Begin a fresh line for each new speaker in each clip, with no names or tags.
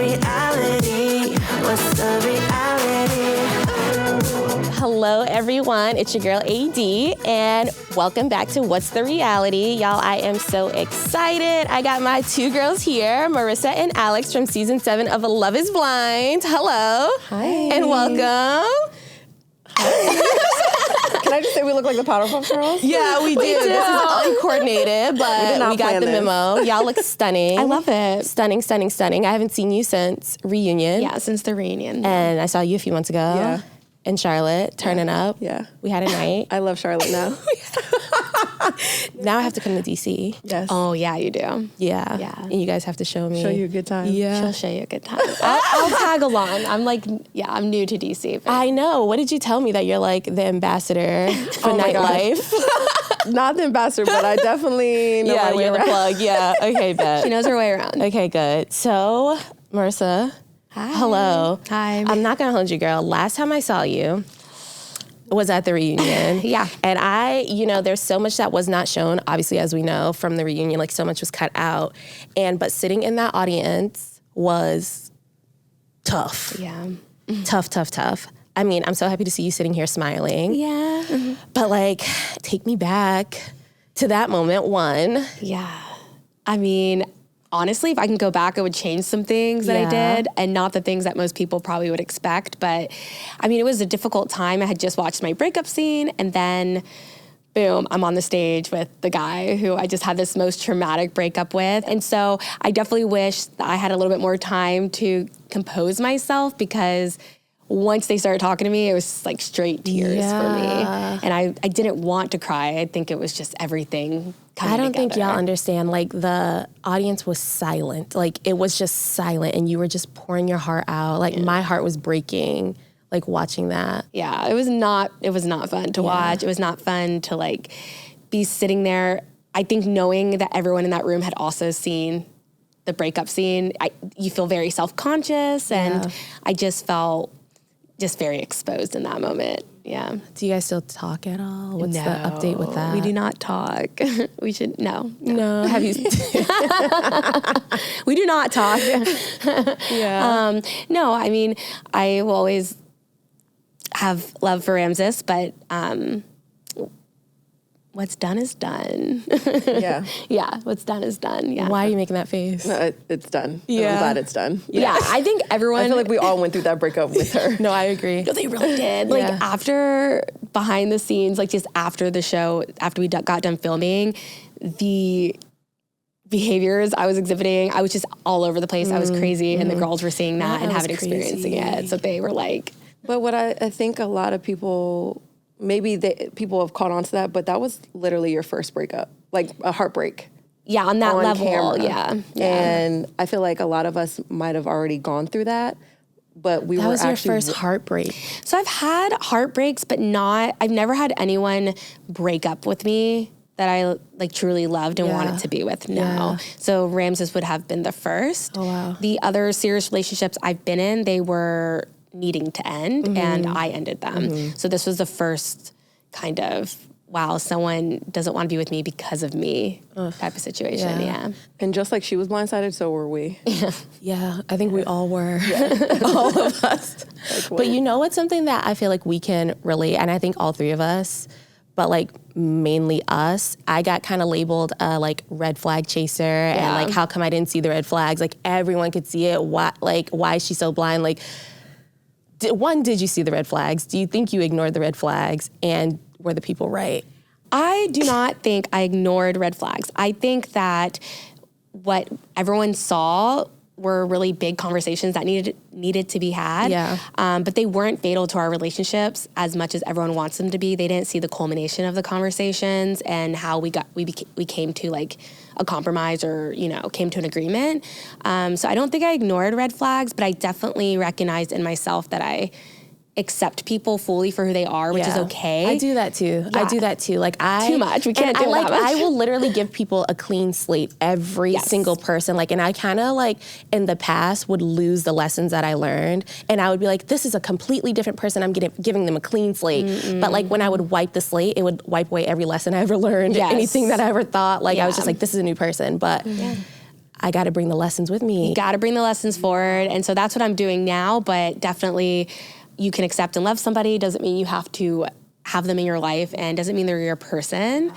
reality? What's the reality?
Hello, everyone. It's your girl, AD, and welcome back to What's the Reality? Y'all, I am so excited. I got my two girls here, Marissa and Alex from season 7 of LIB S7. Hello.
Hi.
And welcome.
Can I just say we look like the Powerpuff Girls?
Yeah, we do. This is uncoordinated, but we got the memo. Y'all look stunning.
I love it.
Stunning, stunning, stunning. I haven't seen you since reunion.
Yeah, since the reunion.
And I saw you a few months ago.
Yeah.
In Charlotte, turning up.
Yeah.
We had a night.
I love Charlotte now.
Now I have to come to DC.
Yes.
Oh, yeah, you do.
Yeah.
Yeah.
And you guys have to show me.
Show you a good time.
Yeah.
She'll show you a good time. I'll tag along. I'm new to DC. But
I know. What did you tell me that you're like the ambassador for nightlife?
Not the ambassador, but I definitely know my way
you're
around.
the plug. Yeah. Okay, bet.
she knows her way around.
Okay, good. So, Marissa.
Hi.
Hello.
Hi.
I'm not going to hold you, girl. Last time I saw you was at the reunion.
Yeah.
And there's so much that was not shown, obviously, as we know from the reunion, like so much was cut out. But sitting in that audience was tough.
Yeah.
Tough. I mean, I'm so happy to see you sitting here smiling.
Yeah. Mm-hmm.
But like, take me back to that moment, one.
Yeah. I mean, honestly, if I can go back, I would change some things that I did, and not the things that most people probably would expect. But I mean, it was a difficult time. I had just watched my breakup scene, and then boom, I'm on the stage with the guy who I just had this most traumatic breakup with. And so I definitely wish that I had a little bit more time to compose myself, because once they started talking to me, it was like straight tears for me. And I didn't want to cry. I think it was just everything coming
I don't think
together.
y'all understand. Like, the audience was silent. Like, it was just silent, and you were just pouring your heart out. Like, my heart was breaking, like, watching that.
Yeah, it was not fun to watch. It was not fun to like be sitting there. I think knowing that everyone in that room had also seen the breakup scene, you feel very self-conscious, and I just felt just very exposed in that moment. Yeah.
Do you guys still talk at all? What's the update with that?
We do not talk. We should, no.
No. Have you?
We do not talk.
Yeah.
No, I mean, I will always have love for Ramses, but what's done is done.
Yeah.
Yeah, what's done is done. Yeah.
Why are you making that face?
No, it's done.
Yeah.
I'm glad it's done.
Yeah, I think everyone.
I feel like we all went through that breakup with her.
No, I agree.
No, they really did. Like, after behind the scenes, like just after the show, after we got done filming, the behaviors I was exhibiting, I was just all over the place. I was crazy, and the girls were seeing that and having experiencing it. So they were like.
But what I think a lot of people, people have caught on to that, but that was literally your first breakup, like a heartbreak.
Yeah, on that level,
camera.
yeah.
And I feel like a lot of us might have already gone through that, but
That was your first heartbreak.
So I've had heartbreaks, but I've never had anyone break up with me that I like truly loved and wanted to be with. No.
Yeah.
So Ramses would have been the first.
Oh, wow.
The other serious relationships I've been in, they were needing to end, and I ended them. So this was the first kind of, wow, someone doesn't want to be with me because of me type of situation. Yeah.
And just like she was blindsided, so were we.
Yeah, I think we all were. All of us. But you know what's something that I feel like we can relate, and I think all three of us, but like mainly us, I got kind of labeled a like red flag chaser, and like, how come I didn't see the red flags? Like, everyone could see it. Why is she so blind? Like, did you see the red flags? Do you think you ignored the red flags? And were the people right?
I do not think I ignored red flags. I think that what everyone saw were really big conversations that needed to be had.
Yeah.
But they weren't fatal to our relationships as much as everyone wants them to be. They didn't see the culmination of the conversations and how we came to like a compromise or, came to an agreement. So I don't think I ignored red flags, but I definitely recognized in myself that I accept people fully for who they are, which is okay.
I do that too. Like
too much. We can't do that much.
I will literally give people a clean slate, every single person. Like, and I kind of like in the past would lose the lessons that I learned, and I would be like, this is a completely different person. I'm giving them a clean slate. But like when I would wipe the slate, it would wipe away every lesson I ever learned, anything that I ever thought. Like I was just like, this is a new person. But I got to bring the lessons with me.
You got to bring the lessons forward. And so that's what I'm doing now. But definitely you can accept and love somebody. Doesn't mean you have to have them in your life, and doesn't mean they're your person.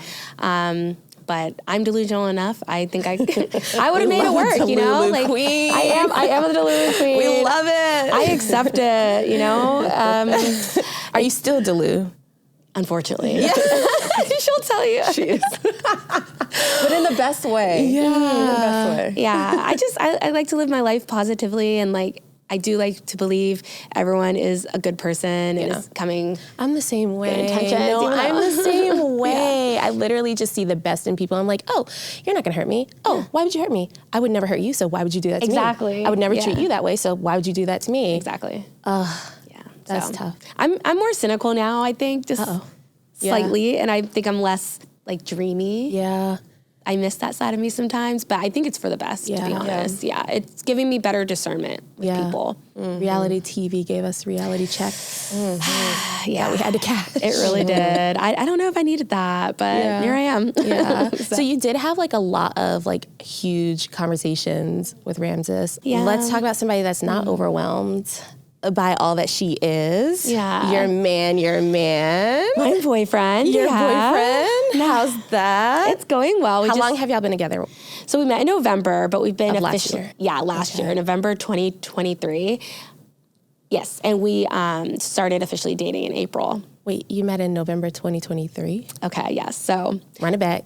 But I'm delusional enough. I think I would have made it work, you know?
Delulu queen.
I am a Delulu queen.
We love it.
I accept it, you know?
Are you still Delu?
Unfortunately. Yeah. She'll tell you.
She is. But in the best way.
Yeah.
In the best way.
Yeah. I like to live my life positively, and like, I do like to believe everyone is a good person and is coming.
I'm the same way.
Good intentions,
No,
even though-
I'm the same way. I literally just see the best in people. I'm like, oh, you're not gonna hurt me. Oh, why would you hurt me? I would never hurt you, so why would you do that to me?
Exactly.
I would never
Yeah.
treat you that way, so why would you do that to me?
Exactly.
Yeah,
So,
that's tough.
I'm more cynical now, I think, just slightly. And I think I'm less like dreamy.
Yeah.
I miss that side of me sometimes, but I think it's for the best, to be
Yeah.
honest. Yeah. It's giving me better discernment with people.
Reality TV gave us reality checks.
Yeah.
We had to catch.
It really did. I don't know if I needed that, but here I am.
Yeah. So you did have like a lot of like huge conversations with Ramses.
Yeah.
Let's talk about somebody that's not overwhelmed by all that she is.
Yeah.
Your man.
My boyfriend.
Your
yeah.
boyfriend. How's that?
It's going well.
How long have y'all been together?
So we met in November, but we've been
Of last
officially
year?
Yeah, last year, November 2023. Yes, and we started officially dating in April.
Wait, you met in November 2023?
Okay, yes. So
Run it back.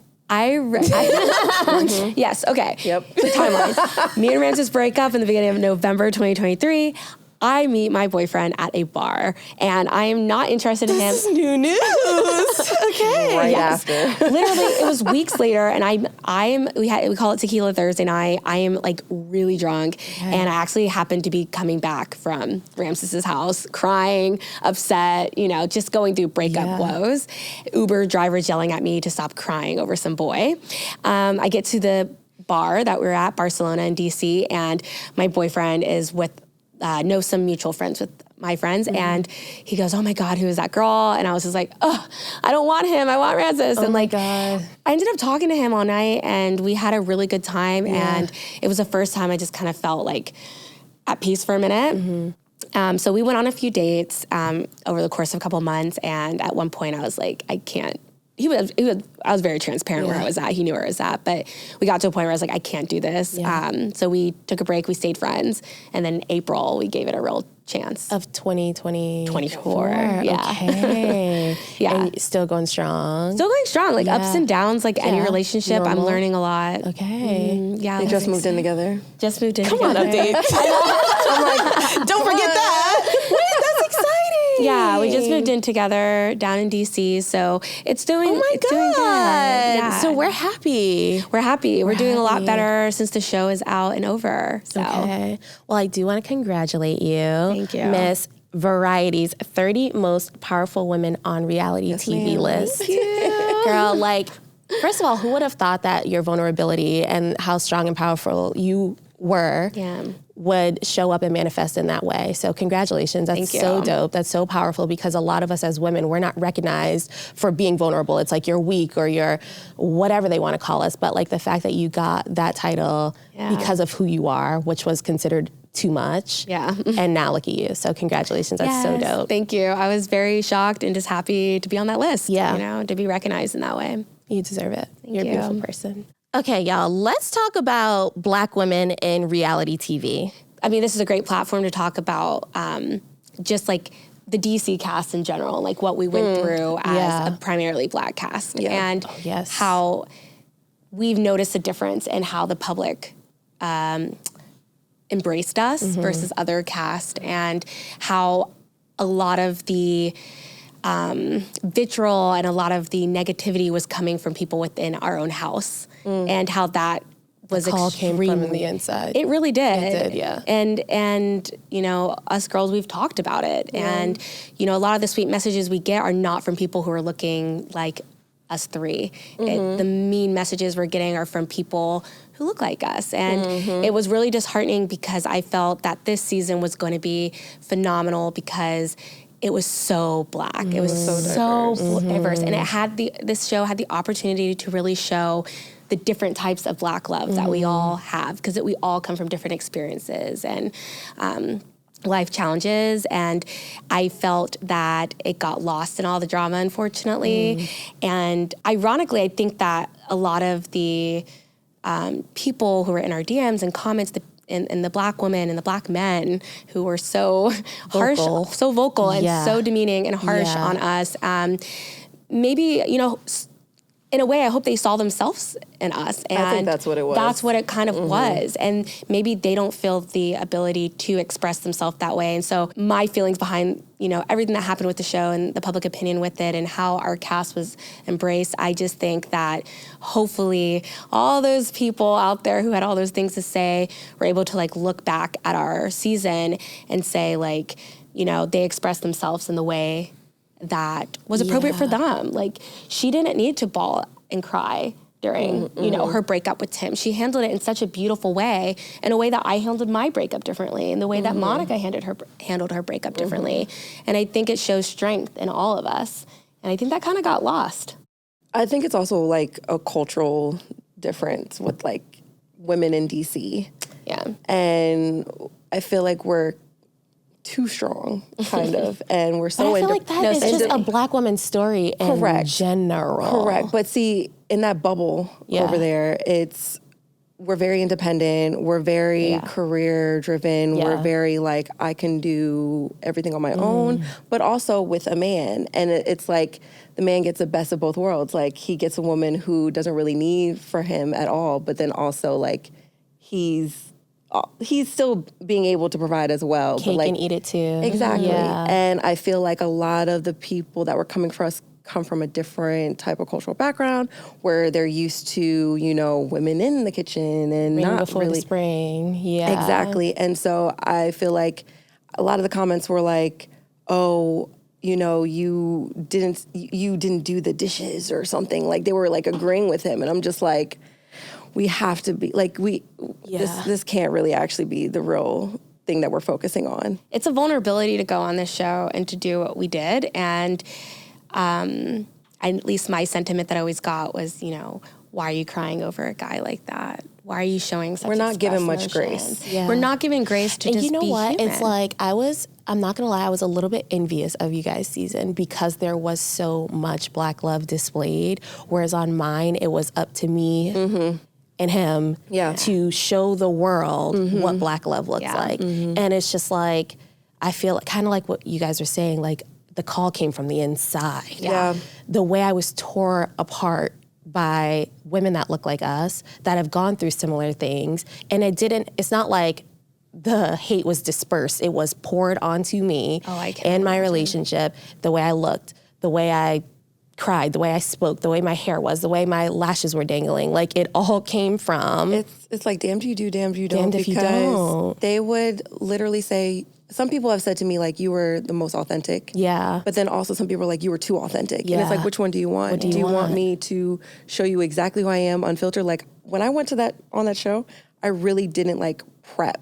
yes, okay.
Yep.
So timeline. Me and Ramses break up in the beginning of November 2023. I meet my boyfriend at a bar, and I am not interested in him.
This is new news. Okay.
Right
Yes.
after.
Literally, it was weeks later, and we call it Tequila Thursday night. I am like really drunk, and I actually happened to be coming back from Ramses's house, crying, upset, you know, just going through breakup woes. Uber drivers yelling at me to stop crying over some boy. I get to the bar that we're at, Barcelona in DC, and my boyfriend is with know some mutual friends with my friends, and he goes, "Oh my God, who is that girl?" And I was just like, "Oh, I don't want him. I want Ramses." And like,
God.
I ended up talking to him all night, and we had a really good time. And it was the first time I just kind of felt like at peace for a minute. So we went on a few dates over the course of a couple of months, and at one point I was like, I can't. I was very transparent where I was at. He knew where I was at, but we got to a point where I was like, I can't do this. So we took a break. We stayed friends, and then in April we gave it a real chance.
Of 2024.
Yeah.
Okay.
Yeah.
And still going strong.
Still going strong, like ups and downs, like any
Yeah.
relationship.
Normal.
I'm learning a lot.
Okay.
Yeah,
They just moved in together.
Just moved in.
Come on,
together.
update. I'm like, don't forget that. Wait, that's exciting.
Yeah, we just moved in together down in DC, so it's doing.
Oh my
it's
God.
doing good. Yeah.
So we're happy.
We're happy. We're doing a lot
happy.
better since the show is out and over. So
Okay. Well, I do want to congratulate you.
Thank you.
Miss Variety's 30 Most Powerful Women on Reality TV
ma'am.
list. Girl, like, first of all, who would have thought that your vulnerability and how strong and powerful you were
Yeah.
would show up and manifest in that way. So congratulations. That's
Thank you.
so dope. That's so powerful, because a lot of us as women, we're not recognized for being vulnerable. It's like you're weak or you're whatever they want to call us. But like the fact that you got that title because of who you are, which was considered too much.
Yeah.
And now look at you. So congratulations. That's so
Yes,
dope.
Thank you. I was very shocked and just happy to be on that list.
Yeah.
You know, to be recognized in that way.
You deserve it. You're a
you.
beautiful person. Okay, y'all, let's talk about Black women in reality TV.
I mean, this is a great platform to talk about just like the DC cast in general, like what we went through as a primarily Black cast, and
yes.
how we've noticed a difference in how the public embraced us versus other cast, and how a lot of the vitriol and a lot of the negativity was coming from people within our own house, and how that was
Call came from
extremely-
the inside.
It really did.
It did, yeah.
And you know, us girls, we've talked about it, and you know, a lot of the sweet messages we get are not from people who are looking like us three. The mean messages we're getting are from people who look like us, and it was really disheartening, because I felt that this season was going to be phenomenal because it was so Black. It was so diverse, and it had this show had the opportunity to really show the different types of Black love that we all have, because we all come from different experiences and life challenges. And I felt that it got lost in all the drama, unfortunately. And ironically, I think that a lot of the people who were in our DMs and comments, and the Black women and the Black men who were so harsh, so vocal and so demeaning and harsh on us, maybe, you know, in a way, I hope they saw themselves in us. And
I think that's what it was.
That's what it kind of was. And maybe they don't feel the ability to express themselves that way. And so my feelings behind, you know, everything that happened with the show and the public opinion with it and how our cast was embraced, I just think that hopefully all those people out there who had all those things to say were able to like look back at our season and say like, you know, they expressed themselves in the way that was appropriate for them. Like, she didn't need to bawl and cry during, you know, her breakup with Tim. She handled it in such a beautiful way, in a way that I handled my breakup differently, in the way that Monica handled her breakup differently. And I think it shows strength in all of us. And I think that kind of got lost.
I think it's also like a cultural difference with like women in DC.
Yeah.
And I feel like we're too strong, kind of, and we're so.
But I feel like that is just a Black woman's story in general.
Correct, but see, in that bubble over there, we're very independent. We're very career driven. We're very like, I can do everything on my own, but also with a man, and it's like the man gets the best of both worlds. Like, he gets a woman who doesn't really need for him at all, but then also like he's still being able to provide as well.
Cake and eat it too.
Exactly.
Yeah.
And I feel like a lot of the people that were coming for us come from a different type of cultural background where they're used to, you know, women in the kitchen and
Rain
not
before
really.
the spring. Yeah.
Exactly. And so I feel like a lot of the comments were like, oh, you know, you didn't do the dishes or something. Like, they were like agreeing with him. And I'm just like, we have to be like, this can't really actually be the real thing that we're focusing on.
It's a vulnerability to go on this show and to do what we did. And at least my sentiment that I always got was, you know, why are you crying over a guy like that? Why are you showing such
We're not giving
expressed
much
emotions?
grace.
Yeah.
We're not giving grace to
And
just
you know
be
what?
human.
It's like, I'm not gonna lie, I was a little bit envious of you guys' season because there was so much Black love displayed, whereas on mine, it was up to me and him to show the world what Black love looks like. And it's just like, I feel kind of like what you guys are saying, like the call came from the inside.
Yeah.
The way I was tore apart by women that look like us, that have gone through similar things. And it's not like the hate was dispersed. It was poured onto me and my relationship, the way I looked, the way I cried, the way I spoke, the way my hair was, the way my lashes were dangling. Like, it all came from...
It's like, damned if you do, damned if you don't.
Damned if you don't.
They would literally say, some people have said to me, like, you were the most authentic.
Yeah.
But then also some people are like, you were too authentic. And it's like, which one do you want?
What do you
want
want?
me to show you exactly who I am, unfiltered? Like, when I went on that show, I really didn't like prep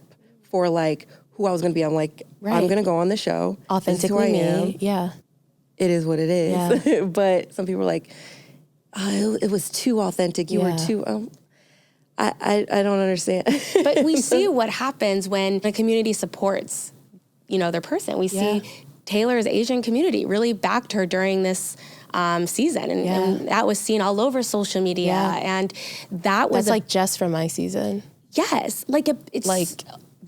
for like who I was going to be. I'm like, I'm going to go on the show.
Authentically
this is who I
me.
am.
Yeah.
It is what it is.
Yeah.
But some people are like, oh, it was too authentic. You were too... I don't understand.
But we see what happens when a community supports, you know, their person. We see Taylor's Asian community really backed her during this season. And that was seen all over social media. And that was...
That's like just from my season.
Yes. Like, it's...
Like...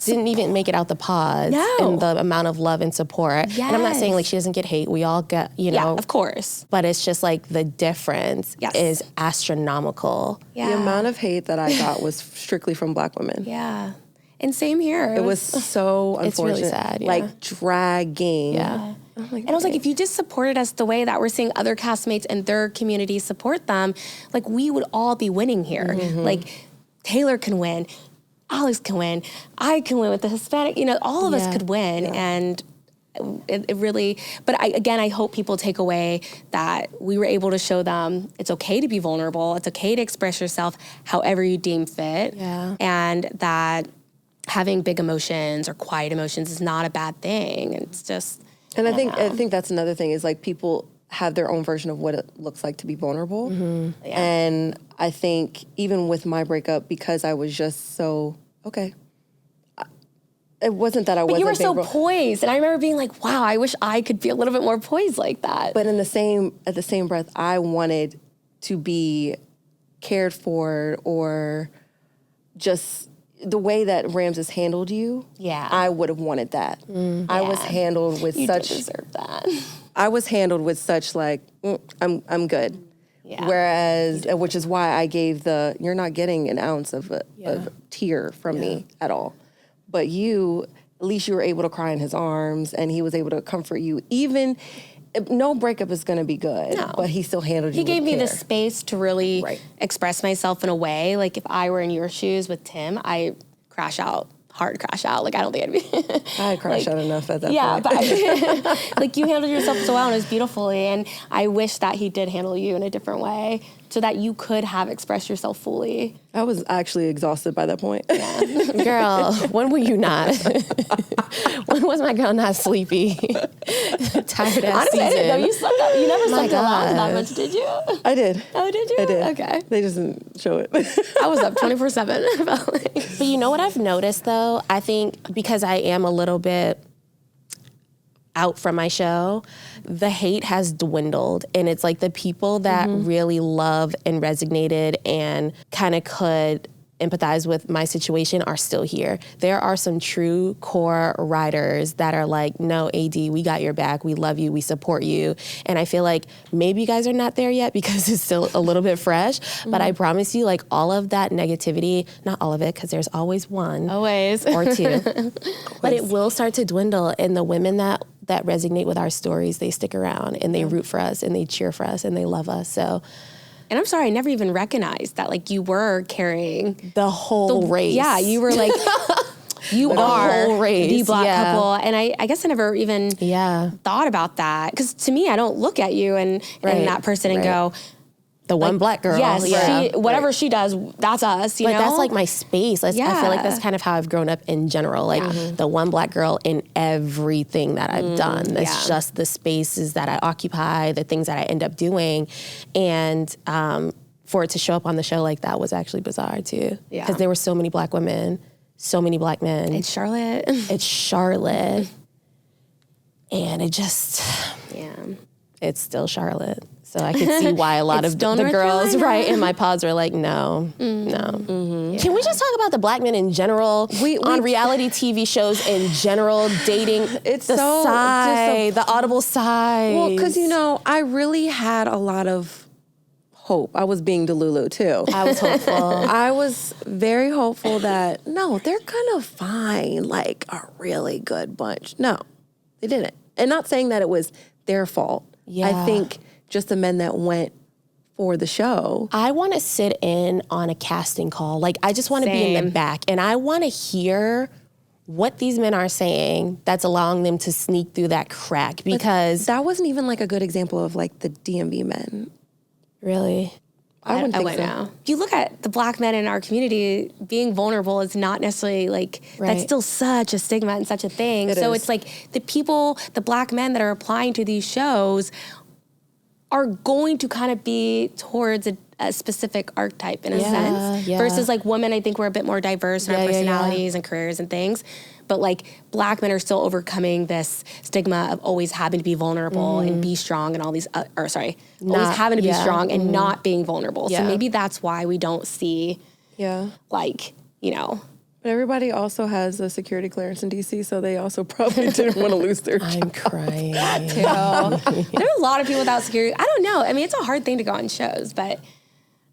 Didn't even make it out the pods.
No.
And the amount of love and support.
Yes.
And I'm not saying like she doesn't get hate. We all get, you know.
Yeah, of course.
But it's just like the difference is astronomical.
Yeah.
The amount of hate that I got was strictly from Black women.
Yeah. And same here.
It was so
It's
unfortunate.
really sad,
Like, dragging.
Yeah.
And I was like, if you just supported us the way that we're seeing other castmates and their communities support them, like, we would all be winning here. Like, Taylor can win. Alex can win. I can win with the Hispanic. You know, all of us could win. And it really, but I hope people take away that we were able to show them it's okay to be vulnerable. It's okay to express yourself however you deem fit.
Yeah.
And that having big emotions or quiet emotions is not a bad thing. It's just...
And I think that's another thing is like people have their own version of what it looks like to be vulnerable. And I think even with my breakup, because I was just so, okay, it wasn't that I wasn't.
But you were so poised, and I remember being like, "Wow, I wish I could be a little bit more poised like that."
But at the same breath, I wanted to be cared for, or just the way that Ramses handled you.
Yeah,
I would have wanted that. I was handled with such.
You deserve that.
I was handled with such like, I'm good. Yeah. Whereas, which is why I gave you're not getting an ounce of tear from me at all. But you, at least you were able to cry in his arms, and he was able to comfort you. Even, no breakup is going to be good, but he still handled you with care.
He gave me the space to really express myself in a way. Like, if I were in your shoes with Tim, I hard crash out. Like, I don't think I'd be...
I crashed out enough at that point.
Yeah, but like, you handled yourself so well, and it was beautifully, and I wish that he did handle you in a different way so that you could have expressed yourself fully.
I was actually exhausted by that point.
Yeah. Girl, when were you not? When was my girl not sleepy? Tired ass season.
No, you slept up. You never slept around that much, did you?
I did.
Oh, did you?
I did.
Okay.
They just didn't show it.
I was up 24/7.
But you know what I've noticed, though? I think because I am a little bit out from my show, the hate has dwindled. And it's like the people that really love and resonated and kind of could empathize with my situation are still here. There are some true core writers that are like, no, AD, we got your back. We love you. We support you. And I feel like maybe you guys are not there yet because it's still a little bit fresh. But I promise you, like, all of that negativity, not all of it, because there's always one.
Always.
Or two. But it will start to dwindle. And the women that resonate with our stories, they stick around and they root for us and they cheer for us and they love us. So...
And I'm sorry, I never even recognized that, like, you were carrying
the whole race.
Yeah, you were like, you are the Black couple. And I guess I never even thought about that. Because to me, I don't look at you and that person and go,
the one Black girl.
Yes, whatever she does, that's us, you know?
That's like my space. I feel like that's kind of how I've grown up in general. Like the one Black girl in everything that I've done. It's just the spaces that I occupy, the things that I end up doing. And for it to show up on the show like that was actually bizarre too. Because there were so many Black women, so many Black men.
It's Charlotte.
And it just, it's still Charlotte. So I could see why a lot of the girls in my pods were like, no. Can we just talk about the Black men in general on reality TV shows in general, dating?
It's
the
so
sigh, the audible sigh.
Well, because, you know, I really had a lot of hope. I was being Delulu too.
I was hopeful.
I was very hopeful that, no, they're gonna find like a really good bunch. No, they didn't. And not saying that it was their fault. Yeah. I think just the men that went for the show.
I want to sit in on a casting call. Like, I just want to be in the back, and I want to hear what these men are saying that's allowing them to sneak through that crack, because...
But that wasn't even, like, a good example of, like, the DMV men.
Really?
I wouldn't think so.
Know. If you look at the Black men in our community, being vulnerable is not necessarily, like, that's still such a stigma and such a thing. It's like the Black men that are applying to these shows are going to kind of be towards a specific archetype in a sense. Versus, like, women, I think we're a bit more diverse in our personalities and careers and things. But, like, Black men are still overcoming this stigma of always having to be vulnerable and be strong and all these, always having to be strong and not being vulnerable. So maybe that's why we don't see, like, you know.
But everybody also has a security clearance in D.C., so they also probably didn't want to lose their job.
I'm crying.
There are a lot of people without security. I don't know. I mean, it's a hard thing to go on shows, but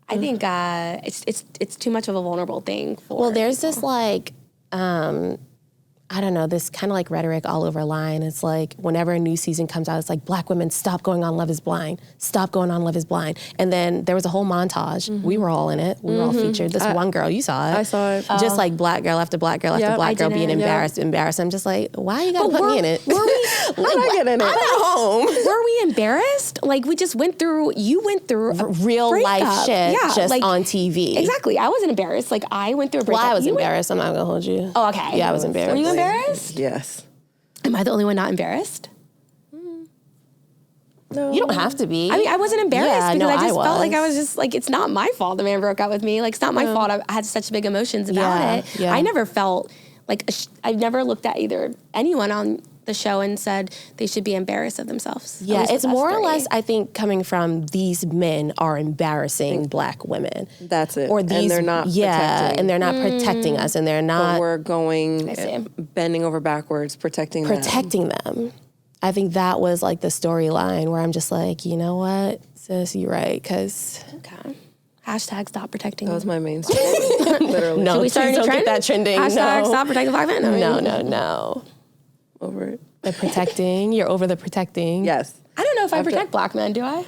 I think it's too much of a vulnerable thing for
Well, there's this, like... I don't know, this kind of like rhetoric all over line. It's like whenever a new season comes out, it's like, Black women, stop going on Love is Blind. Stop going on Love is Blind. And then there was a whole montage. We were all in it. We were all featured. This one girl, you saw it.
I saw it.
Just like Black girl after Black girl after Black girl being embarrassed. I'm just like, why you gotta put me in it?
Were we?
How did I get in it?
I'm at home.
Were we embarrassed? Like, we just went through a
real
breakup.
life shit just like, on TV.
Exactly. I wasn't embarrassed. Like, I went through a breakup.
Well, I was embarrassed. I'm not gonna hold you.
Oh, okay.
Yeah, I was embarrassed.
Were you embarrassed?
Yes.
Am I the only one not embarrassed?
No.
You don't have to be.
I mean, I wasn't embarrassed because I just felt like I
was.
was just like, it's not my fault the man broke up with me. Like, it's not my fault. I had such big emotions about it.
Yeah.
I never felt like, I've never looked at either anyone on the show and said they should be embarrassed of themselves.
Yeah, it's more or less, I think, coming from these men are embarrassing Black women.
That's it.
Or these,
and they're not protecting.
and they're not protecting us, and they're not.
But we're going, bending over backwards, protecting
them. I think that was like the storyline where I'm just like, you know what, sis, you're right, because.
Okay. Hashtag stop protecting.
That was my main story. Literally.
No,
should we start any trend?
Get that trending.
Hashtag stop protecting Black men.
No.
Over it.
The protecting. You're over the protecting.
Yes.
I don't know if I protect Black men, do I?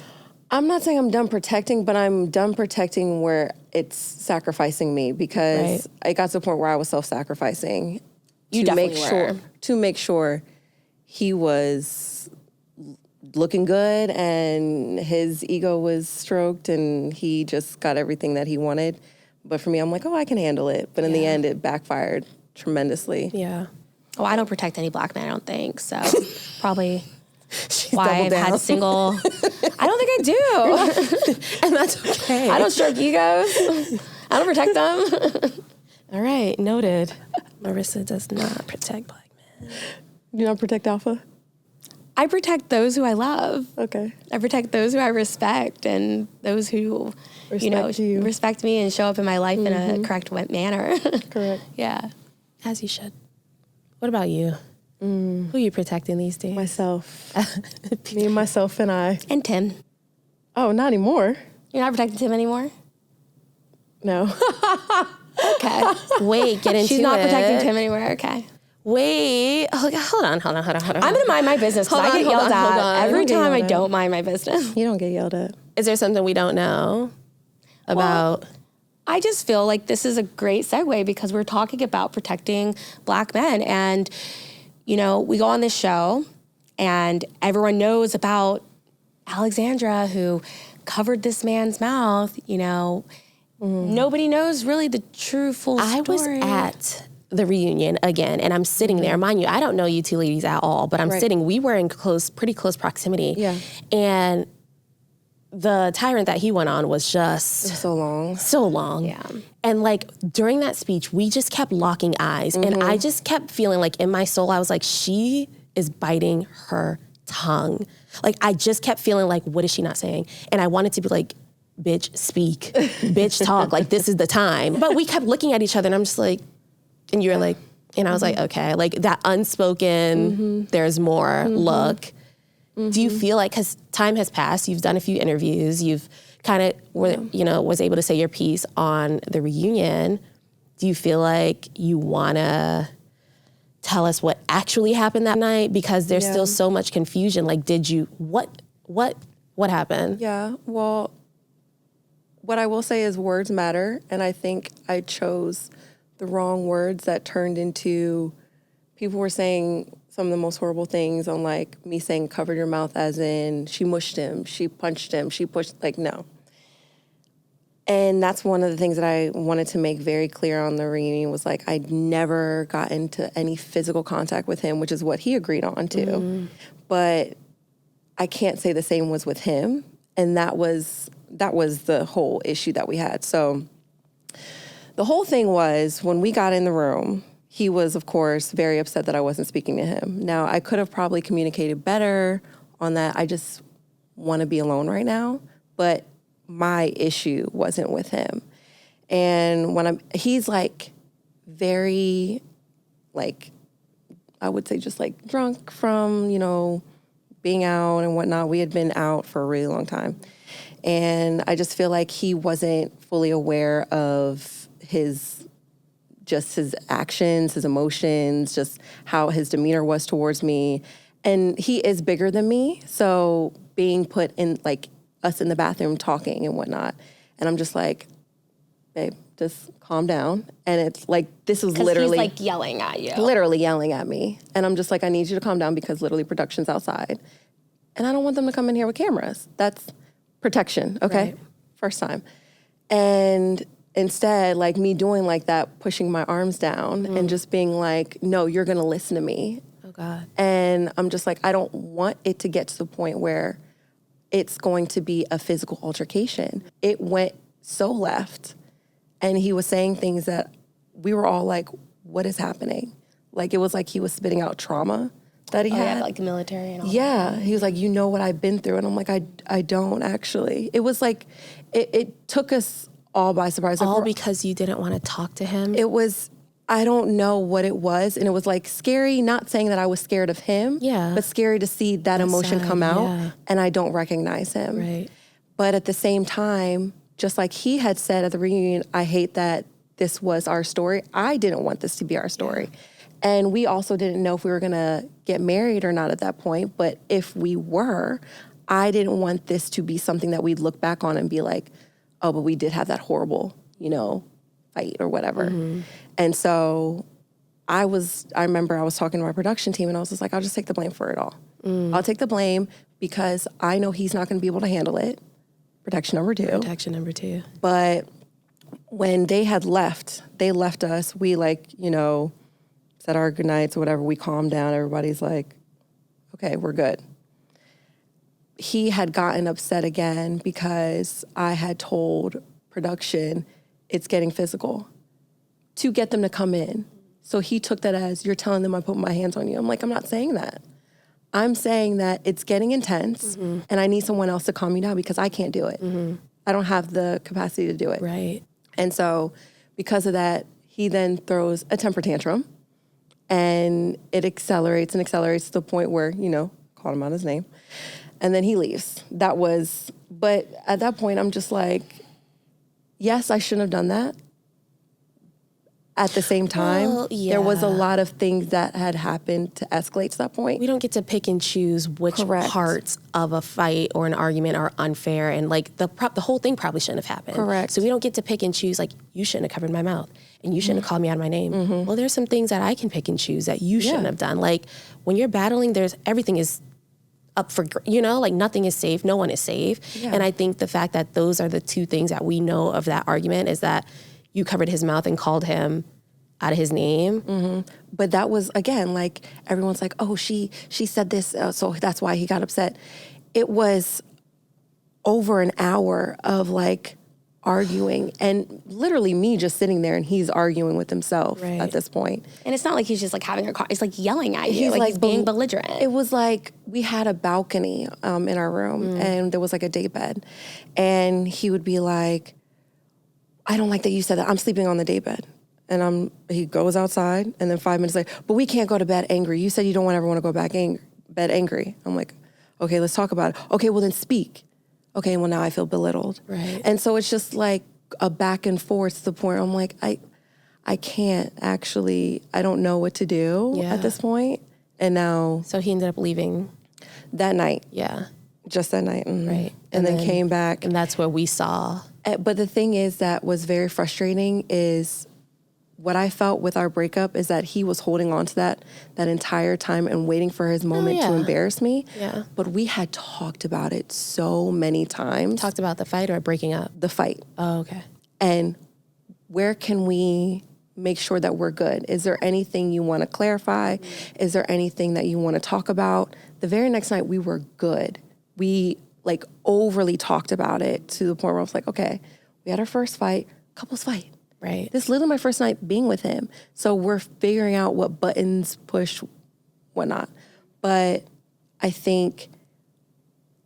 I'm not saying I'm done protecting, but I'm done protecting where it's sacrificing me because it got to the point where I was self-sacrificing.
You definitely were.
To make sure he was looking good and his ego was stroked and he just got everything that he wanted. But for me, I'm like, I can handle it. But in the end, it backfired tremendously.
Yeah.
Oh, I don't protect any Black men, I don't think. So probably
She's
why
doubled
I've
down.
had single. I don't think I do.
And that's okay.
I don't stroke egos. I don't protect them.
All right, noted. Marissa does not protect Black men.
You don't protect Alpha?
I protect those who I love.
Okay.
I protect those who I respect and those who, respect me and show up in my life in a correct manner.
Correct.
Yeah.
As you should. What about you? Who are you protecting these days?
Myself. Me, myself, and I.
And Tim.
Oh, not anymore.
You're not protecting Tim anymore?
No.
Okay.
Wait, get into it.
She's not protecting Tim anymore. Okay.
Wait, hold on.
I'm going to mind my business because I get yelled at every time I don't mind my business.
You don't get yelled at.
Is there something we don't know about?
I just feel like this is a great segue because we're talking about protecting Black men. And, we go on this show and everyone knows about Alexandra who covered this man's mouth, Nobody knows really the true full story.
I was at the reunion again, and I'm sitting there. Mind you, I don't know you two ladies at all, but I'm sitting. We were in pretty close proximity.
Yeah.
And the tyrant that he went on was just
So long.
So long.
Yeah.
And like during that speech, we just kept locking eyes. And I just kept feeling like in my soul, I was like, she is biting her tongue. Like I just kept feeling like, what is she not saying? And I wanted to be like, bitch, speak. Bitch, talk. Like this is the time. But we kept looking at each other and I'm just like, and you're like, and I was like, okay, like that unspoken, there's more look. Do you feel like, because time has passed, you've done a few interviews, you've kind of, was able to say your piece on the reunion. Do you feel like you want to tell us what actually happened that night? Because there's still so much confusion. Like, did you, what happened?
Yeah, well, what I will say is words matter. And I think I chose the wrong words that turned into, people were saying some of the most horrible things on like me saying cover your mouth as in she mushed him, she punched him, she pushed, like no. And that's one of the things that I wanted to make very clear on the reunion was like I'd never got into any physical contact with him, which is what he agreed on to. But I can't say the same was with him. And that was the whole issue that we had. So the whole thing was when we got in the room, he was, of course, very upset that I wasn't speaking to him. Now, I could have probably communicated better on that. I just want to be alone right now. But my issue wasn't with him. And he's like very, like, I would say just like drunk from, being out and whatnot. We had been out for a really long time. And I just feel like he wasn't fully aware of his actions, his emotions, just how his demeanor was towards me. And he is bigger than me. So being put in, like, us in the bathroom talking and whatnot. And I'm just like, babe, just calm down. And it's like, this was literally.
He's like yelling at you.
Literally yelling at me. And I'm just like, I need you to calm down because literally production's outside. And I don't want them to come in here with cameras. That's protection, okay?
Right.
First time. And instead, like me doing like that, pushing my arms down and just being like, no, you're going to listen to me.
Oh, God.
And I'm just like, I don't want it to get to the point where it's going to be a physical altercation. It went so left, and he was saying things that we were all like, what is happening? Like, it was like he was spitting out trauma that he had.
Yeah, like the military and all
Yeah.
that.
He was like, you know what I've been through? And I'm like, I don't actually. It was like, it took us all by surprise.
All because you didn't want to talk to him?
It was, I don't know what it was. And it was like scary, not saying that I was scared of him, but scary to see that emotion come out and I don't recognize him.
Right.
But at the same time, just like he had said at the reunion, I hate that this was our story. I didn't want this to be our story. Yeah. And we also didn't know if we were gonna get married or not at that point. But if we were, I didn't want this to be something that we'd look back on and be like, oh, but we did have that horrible, fight or whatever. Mm-hmm. And so I remember I was talking to my production team and I was just like, I'll just take the blame for it all. I'll take the blame because I know he's not gonna be able to handle it. Protection number two. But when they had left, they left us, we said our goodnights or whatever, we calmed down, everybody's like, okay, we're good. He had gotten upset again because I had told production it's getting physical to get them to come in. So he took that as, you're telling them I put my hands on you. I'm like, I'm not saying that. I'm saying that it's getting intense and I need someone else to calm me down because I can't do it. I don't have the capacity to do it.
Right.
And so because of that, he then throws a temper tantrum and it accelerates to the point where, called him out his name. And then he leaves. But at that point, I'm just like, yes, I shouldn't have done that. At the same time, there was a lot of things that had happened to escalate to that point.
We don't get to pick and choose which parts of a fight or an argument are unfair, and the whole thing probably shouldn't have happened.
Correct.
So we don't get to pick and choose, you shouldn't have covered my mouth, and you shouldn't have called me out of my name. Well, there's some things that I can pick and choose that you shouldn't have done. When you're battling, everything is up for, nothing is safe, no one is safe. Yeah. And I think the fact that those are the two things that we know of that argument is that you covered his mouth and called him out of his name.
But that was, again, everyone's like, oh, she said this, so that's why he got upset. It was over an hour of arguing and literally me just sitting there and he's arguing with himself at this point.
And it's not like he's just having it's yelling at you, he's being belligerent.
It was we had a balcony in our room and there was a day bed and he would be like, I don't like that you said that, I'm sleeping on the day bed. And he goes outside and then 5 minutes later, but we can't go to bed angry. You said you don't ever want to go bed angry. I'm like, okay, let's talk about it. Okay, well then speak. Okay, well now I feel belittled.
Right.
And so it's just a back and forth to the point I'm like, I can't actually, I don't know what to do at this point. And now.
So he ended up leaving.
That night.
Yeah.
Just that night.
Right.
And then came back.
And that's where we saw.
But the thing is that was very frustrating is what I felt with our breakup is that he was holding on to that entire time and waiting for his moment to embarrass me.
Yeah.
But we had talked about it so many times.
Talked about the fight or breaking up?
The fight.
Oh, okay.
And where can we make sure that we're good? Is there anything you want to clarify? Is there anything that you want to talk about? The very next night we were good. We overly talked about it to the point where I was like, okay, we had our first fight, couples fight.
Right.
This is literally my first night being with him. So we're figuring out what buttons push, whatnot. But I think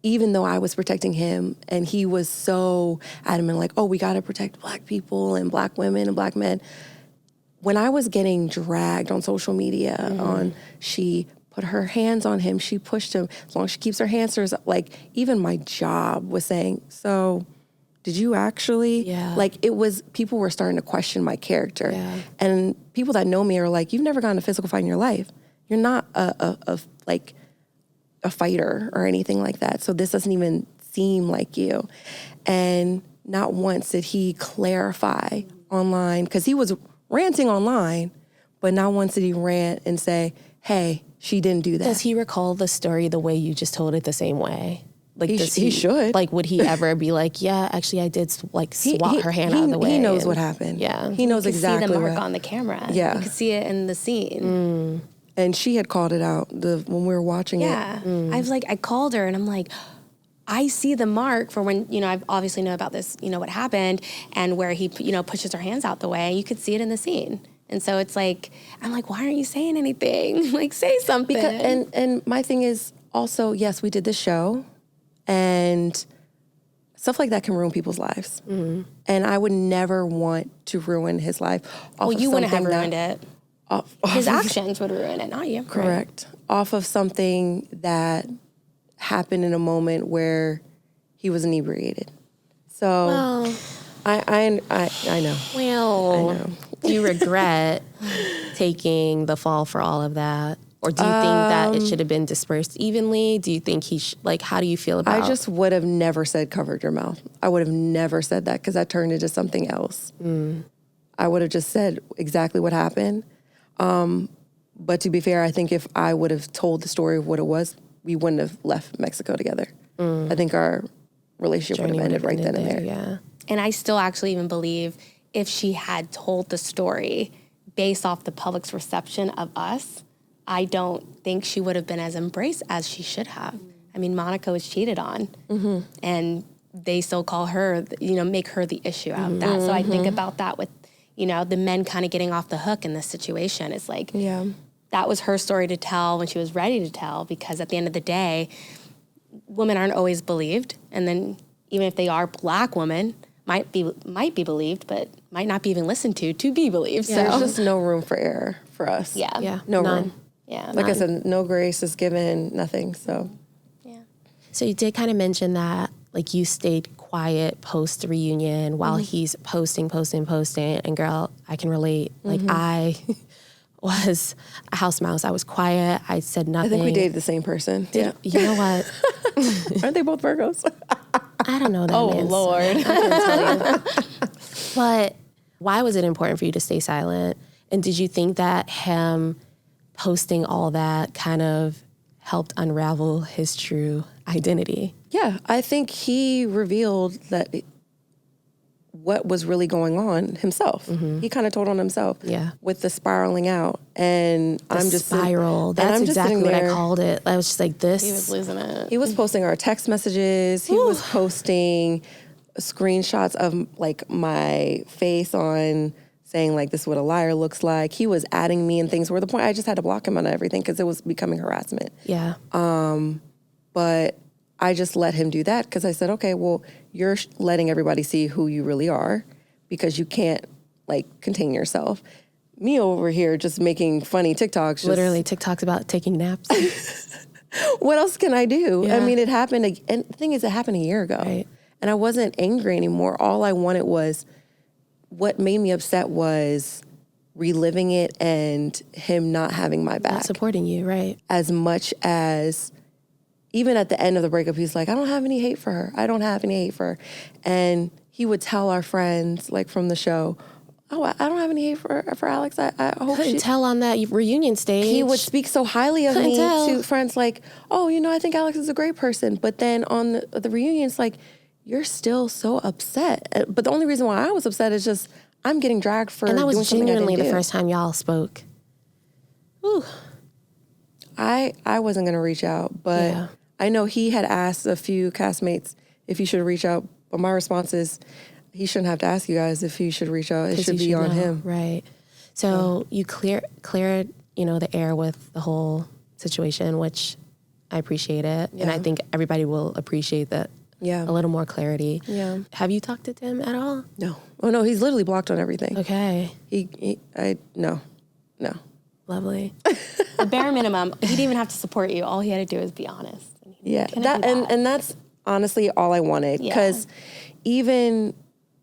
even though I was protecting him and he was so adamant, oh, we got to protect Black people and Black women and Black men. When I was getting dragged on social media she put her hands on him, she pushed him, as long as she keeps her hands to herself, even my job was saying, so did you actually?
Yeah.
It was, people were starting to question my character.
Yeah.
And people that know me are like, you've never gotten a physical fight in your life. You're not a fighter or anything like that. So this doesn't even seem like you. And not once did he clarify online, because he was ranting online, but not once did he rant and say, hey, she didn't do that.
Does he recall the story the way you just told it the same way?
He should.
Would he ever be yeah, actually I did swat her hand out of the way?
He knows what happened.
Yeah.
He knows exactly
see the mark on the camera.
Yeah.
You could see it in the scene.
And she had called it out when we were watching it.
Yeah. I called her and I'm like, I see the mark for when, I obviously know about this, what happened, and where he, pushes her hands out the way. You could see it in the scene. And so it's like, I'm like, why aren't you saying anything? Like, say something.
And my thing is also, yes, we did the show, and stuff like that can ruin people's lives. Mm-hmm. And I would never want to ruin his life.
Well, you wouldn't have ruined it. His actions would ruin it, not you.
Correct. Right. Off of something that happened in a moment where he was inebriated. So I know.
Well,
I know.
Do you regret taking the fall for all of that? Or do you think that it should have been dispersed evenly? Do you think how do you feel about it?
I just would have never said covered your mouth. I would have never said that because that turned into something else. I would have just said exactly what happened. But to be fair, I think if I would have told the story of what it was, we wouldn't have left Mexico together. I think our relationship would have ended right then and there.
Yeah.
And I still actually even believe if she had told the story based off the public's reception of us, I don't think she would have been as embraced as she should have. I mean, Monica was cheated on, and they still call her, make her the issue out of that. So I think about that with, the men kind of getting off the hook in this situation. It's like, that was her story to tell when she was ready to tell, because at the end of the day, women aren't always believed. And then even if they are Black women, might be believed, but might not be even listened to be believed.
Yeah, there's just no room for error for us.
Yeah.
No
None.
room.
Yeah.
Like I said, no grace is given, nothing. So.
Yeah.
So you did kind of mention that, like, you stayed quiet post reunion while he's posting, and girl, I can relate. Like, I was a house mouse. I was quiet. I said nothing.
I think we dated the same person. Yeah.
You know what?
Aren't they both Virgos?
I don't know that.
Oh,
man's
Lord.
I couldn't tell you. But why was it important for you to stay silent? And did you think that him posting all that kind of helped unravel his true identity?
Yeah, I think he revealed that what was really going on himself. He kind of told on himself.
Yeah.
With the spiraling out. And I'm just
spiral. That's exactly what I called it. I was just like, this.
He was losing it.
He was posting our text messages. He was posting screenshots of like my face on saying like, this is what a liar looks like. He was adding me and things where the point I just had to block him on everything because it was becoming harassment.
Yeah.
But I just let him do that because I said, okay, well, you're letting everybody see who you really are because you can't like contain yourself. Me over here just making funny TikToks.
Literally TikToks about taking naps.
What else can I do?
Yeah.
I mean, it happened, and the thing is, it happened a year ago.
Right.
And I wasn't angry anymore. All I wanted was, what made me upset was reliving it and him not having my back.
Not supporting you, right.
As much as, even at the end of the breakup, he's like, I don't have any hate for her. I don't have any hate for her. And he would tell our friends, like from the show, oh, I don't have any hate for Alex. I hope
Couldn't tell on that reunion stage.
He would speak so highly of me
tell.
to friends like, oh, I think Alex is a great person. But then on the reunion, it's like, you're still so upset. But the only reason why I was upset is just I'm getting dragged for doing something I didn't do.
And that was genuinely the first time y'all spoke. Ooh.
I wasn't going to reach out, but I know he had asked a few castmates if he should reach out. But my response is, he shouldn't have to ask you guys if he should reach out. It should be on him.
Right. So you cleared, the air with the whole situation, which I appreciate it. Yeah. And I think everybody will appreciate that.
Yeah.
A little more clarity.
Yeah.
Have you talked to Tim at all?
No. Oh, no, he's literally blocked on everything.
Okay.
No.
Lovely.
The bare minimum, he didn't even have to support you. All he had to do was be honest.
Yeah. And that's honestly all I wanted. Because even,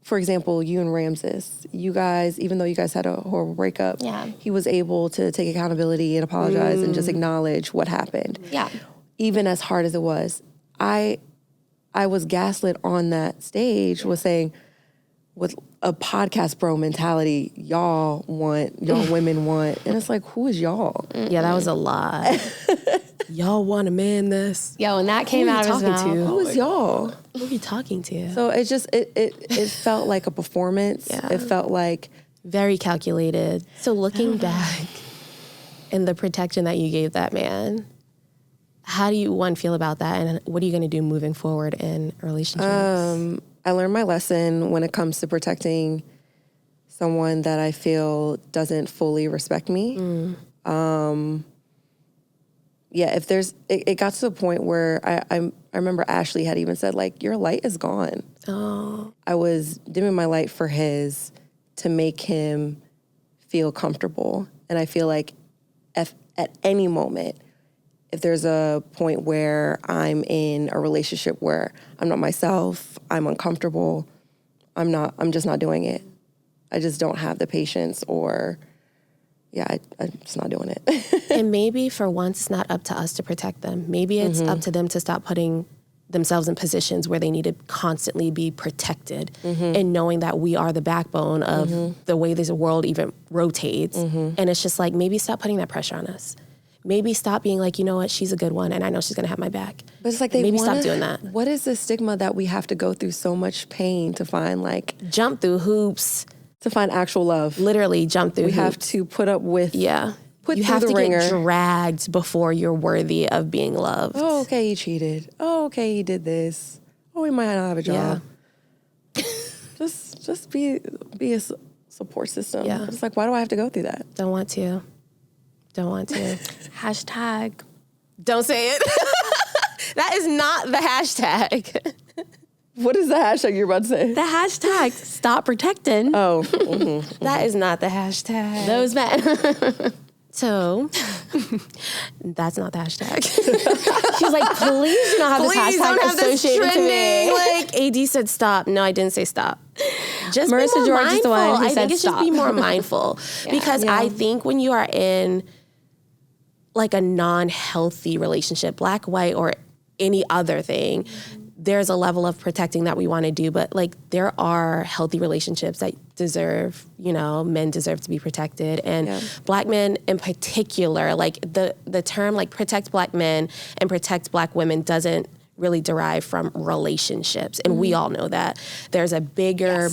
for example, you and Ramses, you guys, even though you guys had a horrible breakup, he was able to take accountability and apologize and just acknowledge what happened.
Yeah.
Even as hard as it was. I was gaslit on that stage was saying, with a podcast bro mentality, y'all women want. And it's like, who is y'all?
Yeah, that was a lot. Y'all want a man this.
Yo, and that came out of his mouth.
Who is y'all?
Who are you talking to?
So it just, it felt like a performance.
Yeah.
It felt like.
Very calculated. So looking back and the protection that you gave that man, How do you, one, feel about that? And what are you going to do moving forward in relationships?
I learned my lesson when it comes to protecting someone that I feel doesn't fully respect me. Yeah, if there's, it got to the point where I remember Ashley had even said, like, your light is gone.
Oh.
I was dimming my light for his to make him feel comfortable. And I feel like at any moment, if there's a point where I'm in a relationship where I'm not myself, I'm uncomfortable, I'm just not doing it. I just don't have the patience or, I'm just not doing it.
And maybe for once, it's not up to us to protect them. Maybe it's up to them to stop putting themselves in positions where they need to constantly be protected and knowing that we are the backbone of the way this world even rotates. And it's just like, maybe stop putting that pressure on us. Maybe stop being like, you know what, she's a good one and I know she's gonna have my back.
But it's like
stop doing that.
What is the stigma that we have to go through so much pain to find, like,
jump through hoops.
To find actual love.
Literally jump through
we
hoops.
Have to put up with
you have to
ringer.
Get dragged before you're worthy of being loved.
Oh, okay, he cheated. Oh, okay, he did this. Oh, he might not have a job. Yeah. just be a support system.
Yeah.
It's like, why do I have to go through that?
Don't want to.
Hashtag.
Don't say it. That is not the hashtag.
What is the hashtag you're about to say?
The hashtag, stop protecting.
Oh.
That is not the hashtag.
Those men.
So, that's not the hashtag.
She's like, please do not have this hashtag associated to me.
Like, AD said stop. No, I didn't say stop. Just
Marissa
be more
George
mindful.
is the one who
I
said
think it's
stop.
just be more mindful. Because I think when you are in like a non-healthy relationship, black, white, or any other thing, there's a level of protecting that we want to do, but like there are healthy relationships that deserve, men deserve to be protected. And black men in particular, like the term like protect black men and protect black women doesn't really derive from relationships. And we all know that. There's a bigger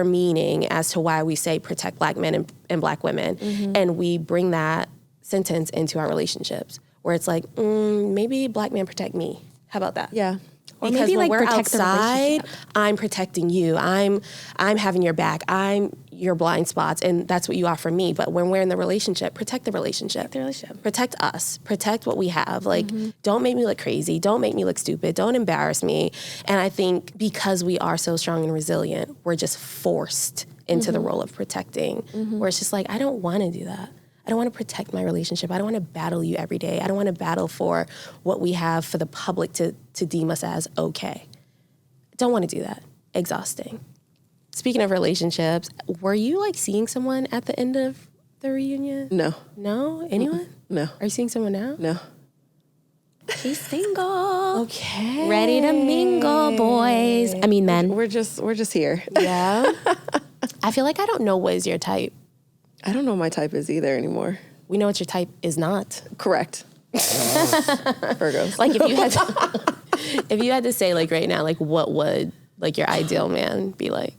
meaning as to why we say protect black men and black women. And we bring that sentence into our relationships where it's like, maybe black men protect me. How about that?
Yeah.
Or because maybe when we're outside, I'm protecting you. I'm having your back. I'm your blind spots, and that's what you offer me. But when we're in the relationship, protect the relationship. Protect us. Protect what we have. Like, don't make me look crazy. Don't make me look stupid. Don't embarrass me. And I think because we are so strong and resilient, we're just forced into the role of protecting, where it's just like, I don't want to do that. I don't want to protect my relationship. I don't want to battle you every day. I don't want to battle for what we have for the public to deem us as okay. Don't want to do that. Exhausting. Speaking of relationships, were you like seeing someone at the end of the reunion?
No.
No? Anyone?
No.
Are you seeing someone now?
No.
She's single.
Okay.
Ready to mingle, boys. I mean, men.
We're just here.
Yeah. I feel like I don't know what is your type.
I don't know what my type is either anymore.
We know what your type is not.
Correct. Virgos.
Like if you had to say like right now, like what would like your ideal man be like?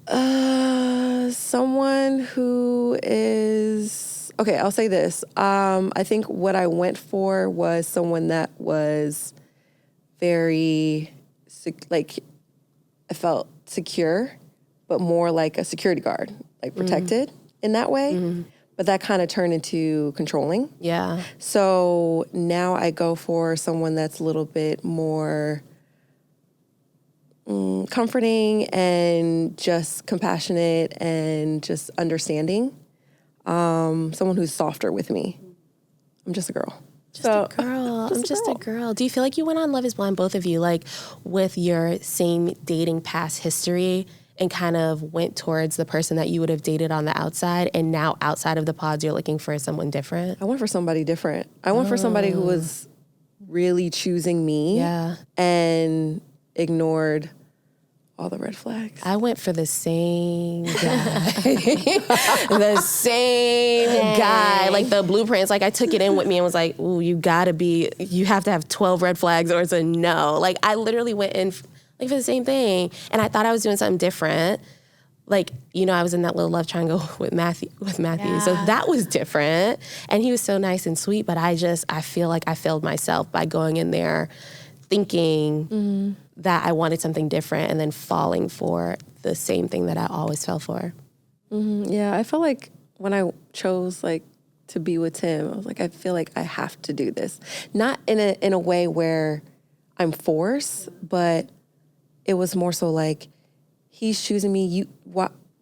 Someone who is, okay, I'll say this. I think what I went for was someone that was very, like, I felt secure, but more like a security guard, like protected in that way. But that kind of turned into controlling.
Yeah.
So now I go for someone that's a little bit more comforting and just compassionate and just understanding. Someone who's softer with me. I'm just a girl.
I'm just a girl. Do you feel like you went on Love is Blind, both of you, like with your same dating past history and kind of went towards the person that you would have dated on the outside, and now outside of the pods you're looking for someone different?
I went for somebody different. I went for somebody who was really choosing me and ignored all the red flags.
I went for the same guy. The same guy. Like the blueprints, like I took it in with me and was like, ooh, you have to have 12 red flags or it's a no. Like I literally went in like for the same thing. And I thought I was doing something different. like, you know, I was in that little love triangle with Matthew. So that was different. And he was so nice and sweet, but I feel like I failed myself by going in there thinking that I wanted something different and then falling for the same thing that I always fell for.
Yeah, I felt like when I chose like to be with Tim, I was like, I feel like I have to do this. Not in a way where I'm forced, but it was more so like, he's choosing me.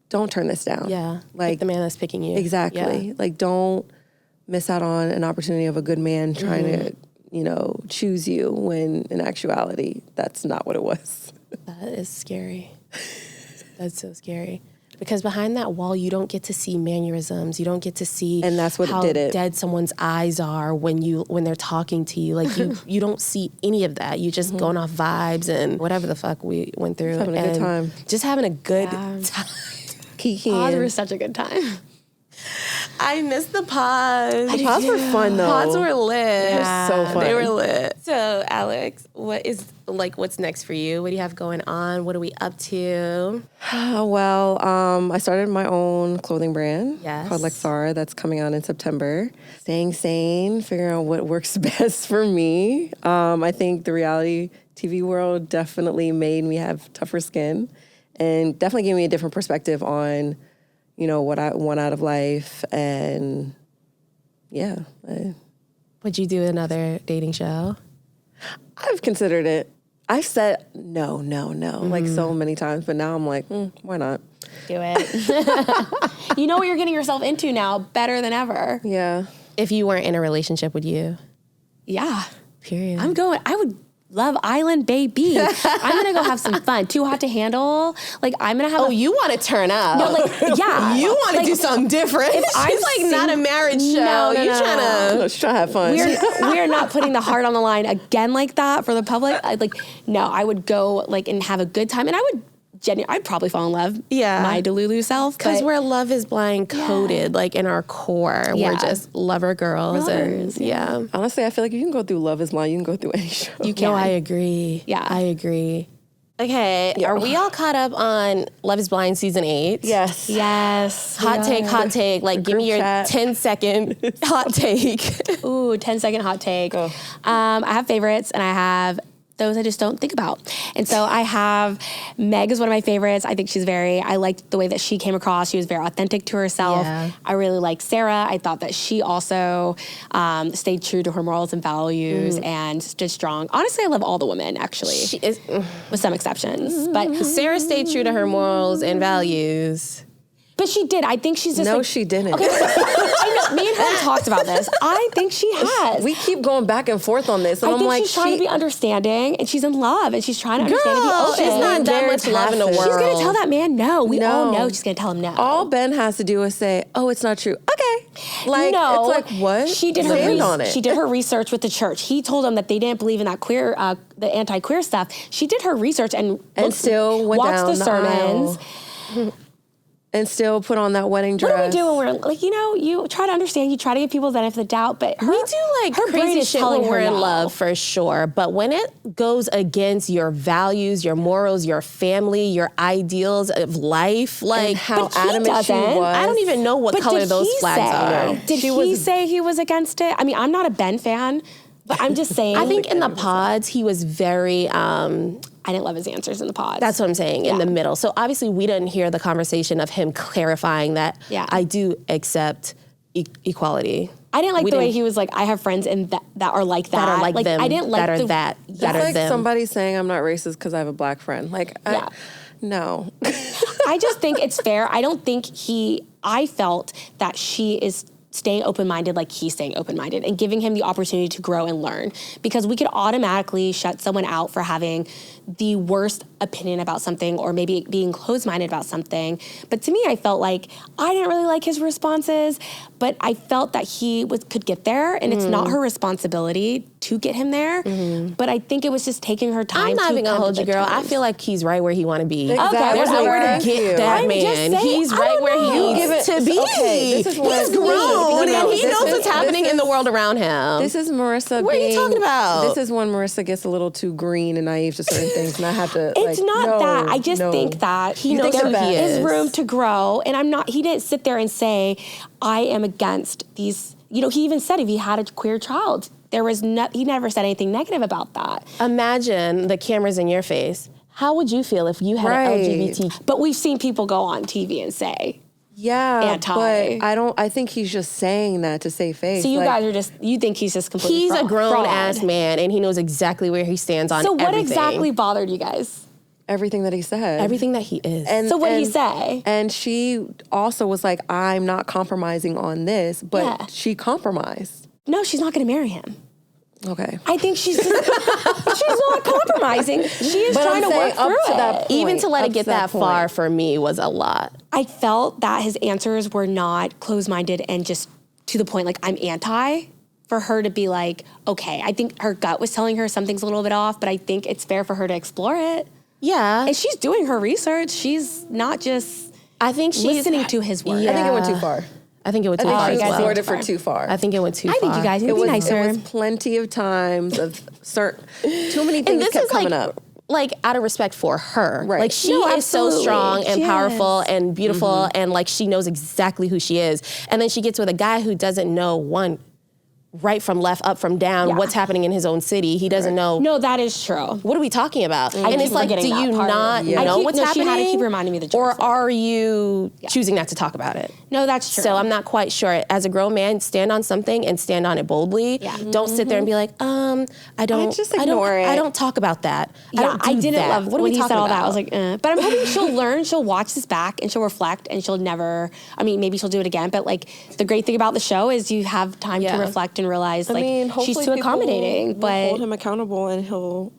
Don't turn this down.
Yeah, like the man that's picking you.
Exactly.
Yeah.
Like, don't miss out on an opportunity of a good man trying to, you know, choose you when in actuality, that's not what it was.
That is scary. That's so scary. Because behind that wall, you don't get to see mannerisms. You don't get to see
and that's what
how
did it.
Dead someone's eyes are when they're talking to you. Like you don't see any of that. You just going off vibes and whatever the fuck we went through.
Just having a good time.
Just having a good time.
Pods were such a good time.
I miss the pods.
The pods were fun though.
Pods were lit.
Yeah. They were so fun.
They were lit. So Alex, what's next for you? What do you have going on? What are we up to?
Well, I started my own clothing brand called Lexara that's coming out in September. Staying sane, figuring out what works best for me. I think the reality TV world definitely made me have tougher skin and definitely gave me a different perspective on, you know, what I want out of life. And yeah.
Would you do another dating show?
I've considered it. I've said no, like so many times, but now I'm like, why not?
Do it. You know what you're getting yourself into now better than ever.
Yeah.
If you weren't in a relationship, would you?
Yeah.
Period.
I would Love Island, baby. I'm going to go have some fun. Too hot to handle. Like, I'm going to have
you want to turn up.
No, like, yeah.
You want to do something different. It's like not a marriage show.
No,
You're trying to...
Let's try to have fun.
We're not putting the heart on the line again like that for the public. No, I would go, like, and have a good time. And I would... I'd probably fall in love. My Delulu self.
Because we're Love is Blind coded, like in our core. Yeah. We're just lover girls.
Lovers,
and
honestly, I feel like you can go through Love is Blind. You can go through any show.
You can. No, I agree.
Yeah.
I agree. Okay, are we all caught up on Love is Blind season 8?
Yes.
Yes.
Hot take. Like, give me your 10-second hot take.
Ooh, 10-second hot take. I have favorites and I have those I just don't think about. And so I have Meg is one of my favorites. I think I liked the way that she came across. She was very authentic to herself. Yeah. I really liked Sarah. I thought that she also stayed true to her morals and values and stood strong. Honestly, I love all the women, actually. She is, with some exceptions. But
Sarah stayed true to her morals and values.
But she did. I think she's just
No, she didn't.
Okay, I know. Me and her talked about this. I think she has.
We keep going back and forth on this. And
I think she's trying to be understanding, and she's in love, and she's trying to understand the ocean.
She's not that much love in the world.
She's going to tell that man no. We all know she's going to tell him no.
All Ben has to do is say, oh, it's not true. Okay. Like,
no,
it's like, what?
She did her research with the church. He told them that they didn't believe in that the anti-queer stuff. She did her research and
still went
watched
down
the sermons.
And still put on that wedding dress.
What do we do when we're like, you try to understand, you try to give people the benefit of the doubt, but
we do like her crazy shit when we're in love for sure. But when it goes against your values, your morals, your family, your ideals of life, like
and how adamant she was.
I don't even know what color those flags are.
Did he say he was against it? I mean, I'm not a Ben fan, but I'm just saying.
I think in the pods he was very.
I didn't love his answers in the pods.
That's what I'm saying, in the middle. So obviously we didn't hear the conversation of him clarifying that I do accept equality.
I didn't like the way he was like, I have friends that are like that.
That are like them.
I didn't like
that are that. That are
like
them.
Somebody saying I'm not racist because I have a black friend. Like, no.
I just think it's fair. I don't think I felt that she is staying open-minded like he's staying open-minded and giving him the opportunity to grow and learn, because we could automatically shut someone out for having the worst opinion about something or maybe being closed-minded about something. But to me, I felt like I didn't really like his responses, but I felt that he could get there, and it's not her responsibility to get him there. But I think it was just taking her time.
I'm not even gonna hold you, girl. I feel like he's right where he want to be.
Exactly.
Okay, there's nowhere to get that man. He's right where he needs to be.
Okay,
He's grown. and he knows what's happening in the world around him.
This is Marissa.
What are you talking about?
This is when Marissa gets a little too green and naive to certain things, and I have to.
It's not that. I just think that
he knows who he is.
Room to grow, and I'm not. He didn't sit there and say, "I am against these." You know, he even said if he had a queer child, there was he never said anything negative about that.
Imagine the cameras in your face. How would you feel if you had an LGBT?
But we've seen people go on TV and say,
anti. But I think he's just saying that to save face.
So you guys are just, you think he's just completely
He's a grown-ass man, and he knows exactly where he stands on everything.
So what exactly bothered you guys?
Everything that he said.
Everything that he is.
So what did he say?
And she also was like, I'm not compromising on this, but she compromised.
No, she's not going to marry him.
Okay.
I think she's not compromising. She is trying to work through it.
Even to let it get that far for me was a lot.
I felt that his answers were not closed-minded and just to the point, like, I'm anti. For her to be like, okay, I think her gut was telling her something's a little bit off, but I think it's fair for her to explore it.
Yeah.
And she's doing her research. She's not just listening to his words.
Yeah. I think it went too far.
I think it went too far.
She explored it for too far.
I think it went too far.
I think you guys need to be nicer.
It was plenty of times of too many things kept coming up.
Like, out of respect for her.
Right.
Like, she is so strong and powerful and beautiful, and, like, she knows exactly who she is. And then she gets with a guy who doesn't know, right from left, up from down, what's happening in his own city. He doesn't know.
No, that is true.
What are we talking about? And it's like, do you not
know
what's happening?
She had to keep reminding me the truth.
Or are you choosing not to talk about it?
No, that's true.
So I'm not quite sure. As a grown man, stand on something and stand on it boldly. Yeah. Don't sit there and be like, I don't talk about that.
Yeah, I didn't love
what
when he said all that. I
about?
was like, But I'm hoping she'll learn, she'll watch this back and she'll reflect and she'll never, I mean, maybe she'll do it again, but like the great thing about the show is you have time to reflect and realize she's too accommodating. But
hold him accountable and he'll.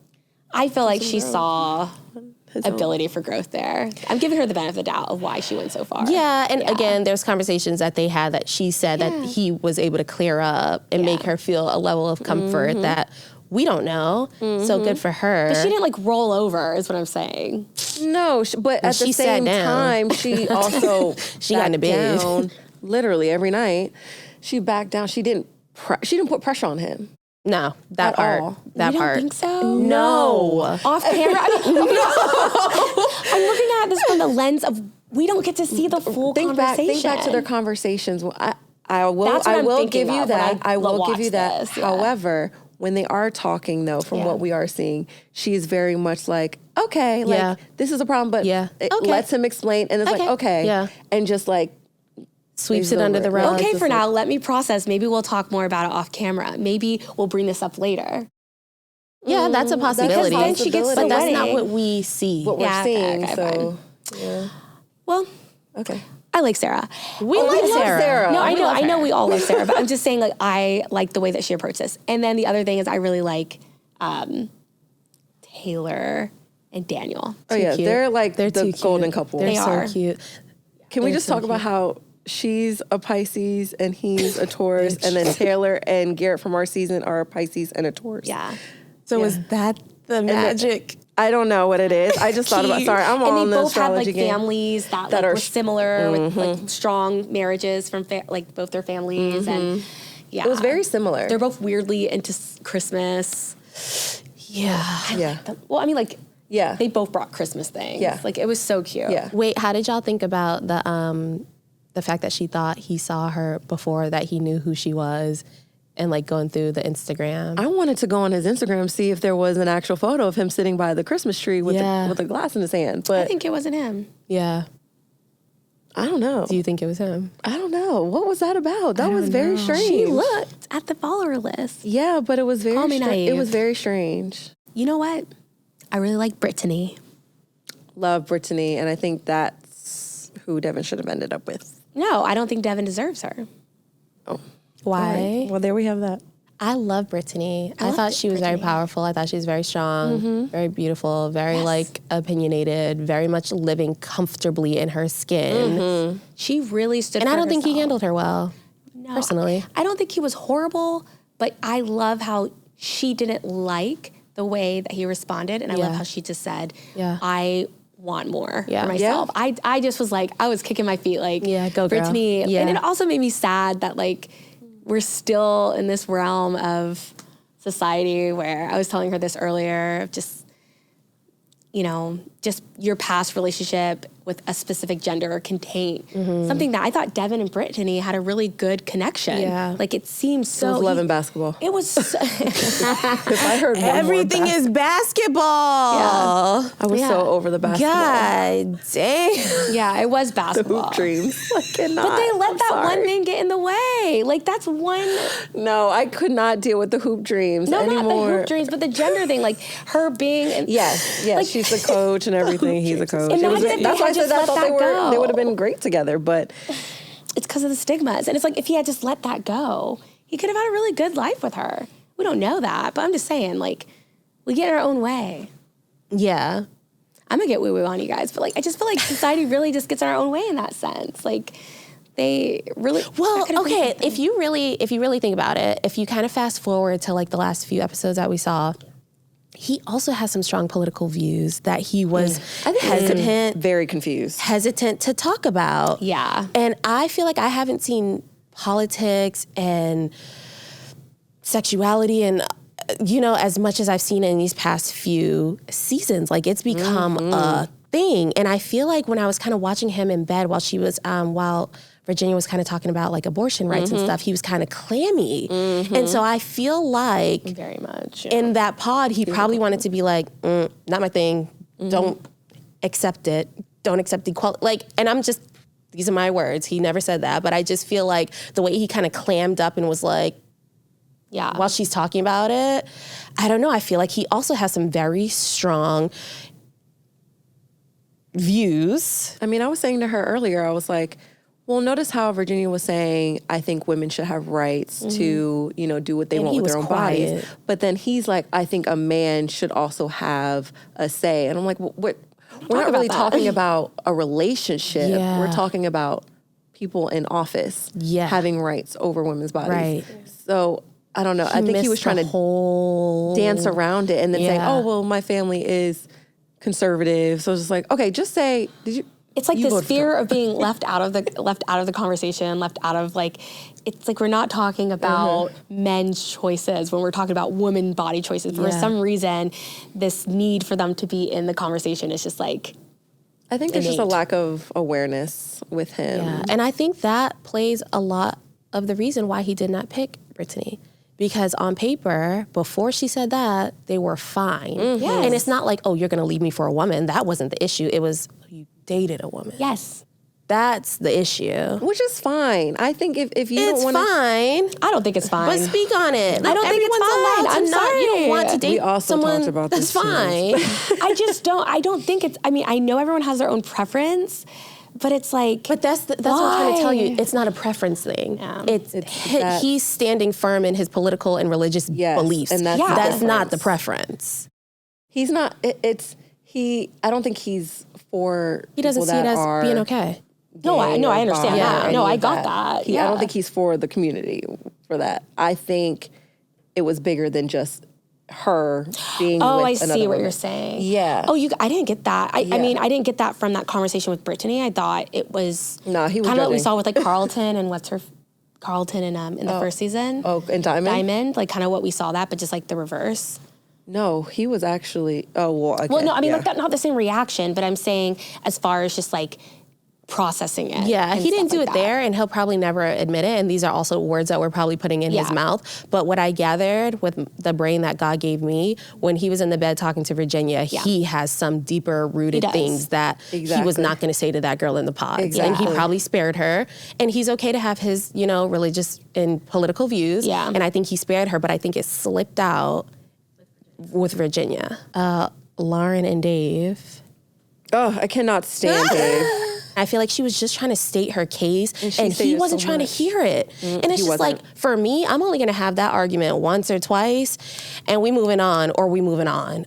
I feel like she saw ability for growth there. I'm giving her the benefit of the doubt of why she went so far.
Yeah, and again, there's conversations that they had that she said that he was able to clear up and make her feel a level of comfort that we don't know. So good for her.
But she didn't like roll over, is what I'm saying.
No, but at the same time, she also
she got in the bed
down, literally every night. She backed down. She didn't put pressure on him.
No, that part.
You don't think so?
No.
Off camera? I'm looking at this from the lens of we don't get to see the full conversation.
Think back to their conversations. I will give you that. I will give you that. However, when they are talking, though, from what we are seeing, she is very much like, okay, like this is a problem, but it lets him explain, and it's like, okay, and just like
sweeps it under the rug.
Okay, for now, let me process. Maybe we'll talk more about it off camera. Maybe we'll bring this up later.
Yeah, that's a possibility.
Then she gets
but
the
that's
wedding.
not what we see.
What we're seeing.
Well, I like Sarah.
We like Sarah.
No, I know we all love Sarah, but I'm just saying, like, I like the way that she approached this. And then the other thing is I really like Taylor and Daniel.
Cute. They're the golden couple.
They're so cute.
Can we just talk about how she's a Pisces and he's a Taurus, and then Taylor and Garrett from our season are a Pisces and a Taurus?
Yeah.
So is that the magic?
I don't know what it is. I just thought about. Sorry, I'm all in the astrology game.
And they both had like families that were similar with like strong marriages from like both their families, and it
was very similar.
They're both weirdly into Christmas.
Yeah.
Well, I mean, like, they both brought Christmas things. Yeah, like it was so cute.
Yeah.
Wait, how did y'all think about the fact that she thought he saw her before, that he knew who she was, and like going through the Instagram?
I wanted to go on his Instagram, see if there was an actual photo of him sitting by the Christmas tree with a glass in his hand. But
I think it wasn't him.
Yeah.
I don't know.
Do you think it was him?
I don't know. What was that about? That was very strange.
She looked at the follower list.
Yeah, but it was very
naive.
It was very strange.
You know what? I really like Brittany.
Love Brittany, and I think that's who Devin should have ended up with.
No, I don't think Devin deserves her.
Oh.
Why?
Right. Well, there we have that.
I love Brittany. I thought she was very powerful. I thought she was very strong, very beautiful, very like opinionated, very much living comfortably in her skin.
She really stood
and
for
I don't
herself.
think he handled her well, personally.
I don't think he was horrible, but I love how she didn't like the way that he responded, and I love how she just said, I want more for myself. I just was like, I was kicking my feet like,
go girl.
Brittany. And it also made me sad that like we're still in this realm of society where I was telling her this earlier, of just, you know, just your past relationship with a specific gender can taint something that I thought Devin and Brittany had a really good connection.
Yeah.
Like it seems so.
It was love and basketball.
It was. So,
I heard
everything is basketball.
Yeah. I was so over the basketball.
God damn.
Yeah, it was basketball.
The hoop dreams. I cannot.
But they let that one thing get in the way. Like that's one.
No, I could not deal with the hoop dreams anymore.
Not the hoop dreams, but the gender thing. Like her being.
Yes,
like,
she's the coach and everything. He's a coach.
That's why I said I thought
they would have been great together, but
it's because of the stigmas. And it's like if he had just let that go, he could have had a really good life with her. We don't know that, but I'm just saying, like, we get in our own way.
Yeah.
I'm gonna get woo-woo on you guys, but like I just feel like society really just gets in our own way in that sense. Like they really
okay, if you really think about it, if you kind of fast forward to like the last few episodes that we saw, he also has some strong political views that he was
very confused,
hesitant to talk about.
Yeah.
And I feel like I haven't seen politics and sexuality and, you know, as much as I've seen it in these past few seasons. Like it's become a thing. And I feel like when I was kind of watching him in bed while she was, while Virginia was kind of talking about like abortion rights and stuff, he was kind of clammy. And so I feel like
very much
in that pod, he probably wanted to be like, not my thing. Don't accept it. Don't accept equality. Like, and I'm just, these are my words. He never said that, but I just feel like the way he kind of clammed up and was like, while she's talking about it, I don't know. I feel like he also has some very strong views.
I mean, I was saying to her earlier, I was like, well, notice how Virginia was saying, I think women should have rights to, you know, do what they want with their own bodies. But then he's like, I think a man should also have a say. And I'm like, we're not really talking about a relationship.
Yeah.
We're talking about people in office having rights over women's bodies.
Right.
So I don't know. I think he was trying to dance around it and then saying, oh, well, my family is conservative. So it's just like, okay, just say,
it's like this fear of being left out of the conversation, left out of like, it's like we're not talking about men's choices when we're talking about women body choices. For some reason, this need for them to be in the conversation is just like,
I think there's just a lack of awareness with him.
Yeah. And I think that plays a lot of the reason why he did not pick Brittany. Because on paper, before she said that, they were fine.
Yes.
And it's not like, oh, you're going to leave me for a woman. That wasn't the issue. It was you dated a woman.
Yes.
That's the issue.
Which is fine. I think if you
it's
don't want to...
fine.
I don't think it's fine.
But speak on it.
I don't think it's fine.
I'm sorry. You don't want to date
we also
someone.
Talked about
that's
this
fine.
I don't think it's, I mean, I know everyone has their own preference, but it's like...
But that's what I'm trying to tell you. It's not a preference thing. Yeah. He's standing firm in his political and religious beliefs.
And that's
not the preference.
He's not, I don't think he's for
He doesn't see it as being okay.
No, I understand that. No, I got that.
I don't think he's for the community for that. I think it was bigger than just her being with another
I see what
woman.
you're saying.
Yeah.
Oh, I didn't get that. I mean, I didn't get that from that conversation with Brittany. I thought it was
he was
kind of what we saw with like Carlton and Carlton in the first season.
Oh, and Diamond?
Like kind of what we saw that, but just like the reverse.
No, he was actually, okay.
Well, no, I mean, like that, not the same reaction, but I'm saying as far as just like processing it.
Yeah, he didn't do
like
it there, and he'll probably never admit it, and these are also words that we're probably putting in his mouth. But what I gathered with the brain that God gave me, when he was in the bed talking to Virginia, he has some deeper rooted things that he was not going to say to that girl in the pod. And he probably spared her, and he's okay to have his, religious and political views. Yeah. And I think he spared her, but I think it slipped out with Virginia. Lauren and Dave.
Oh, I cannot stand Dave.
I feel like she was just trying to state her case, and he wasn't trying to hear it. And it's just like, for me, I'm only going to have that argument once or twice, and we moving on.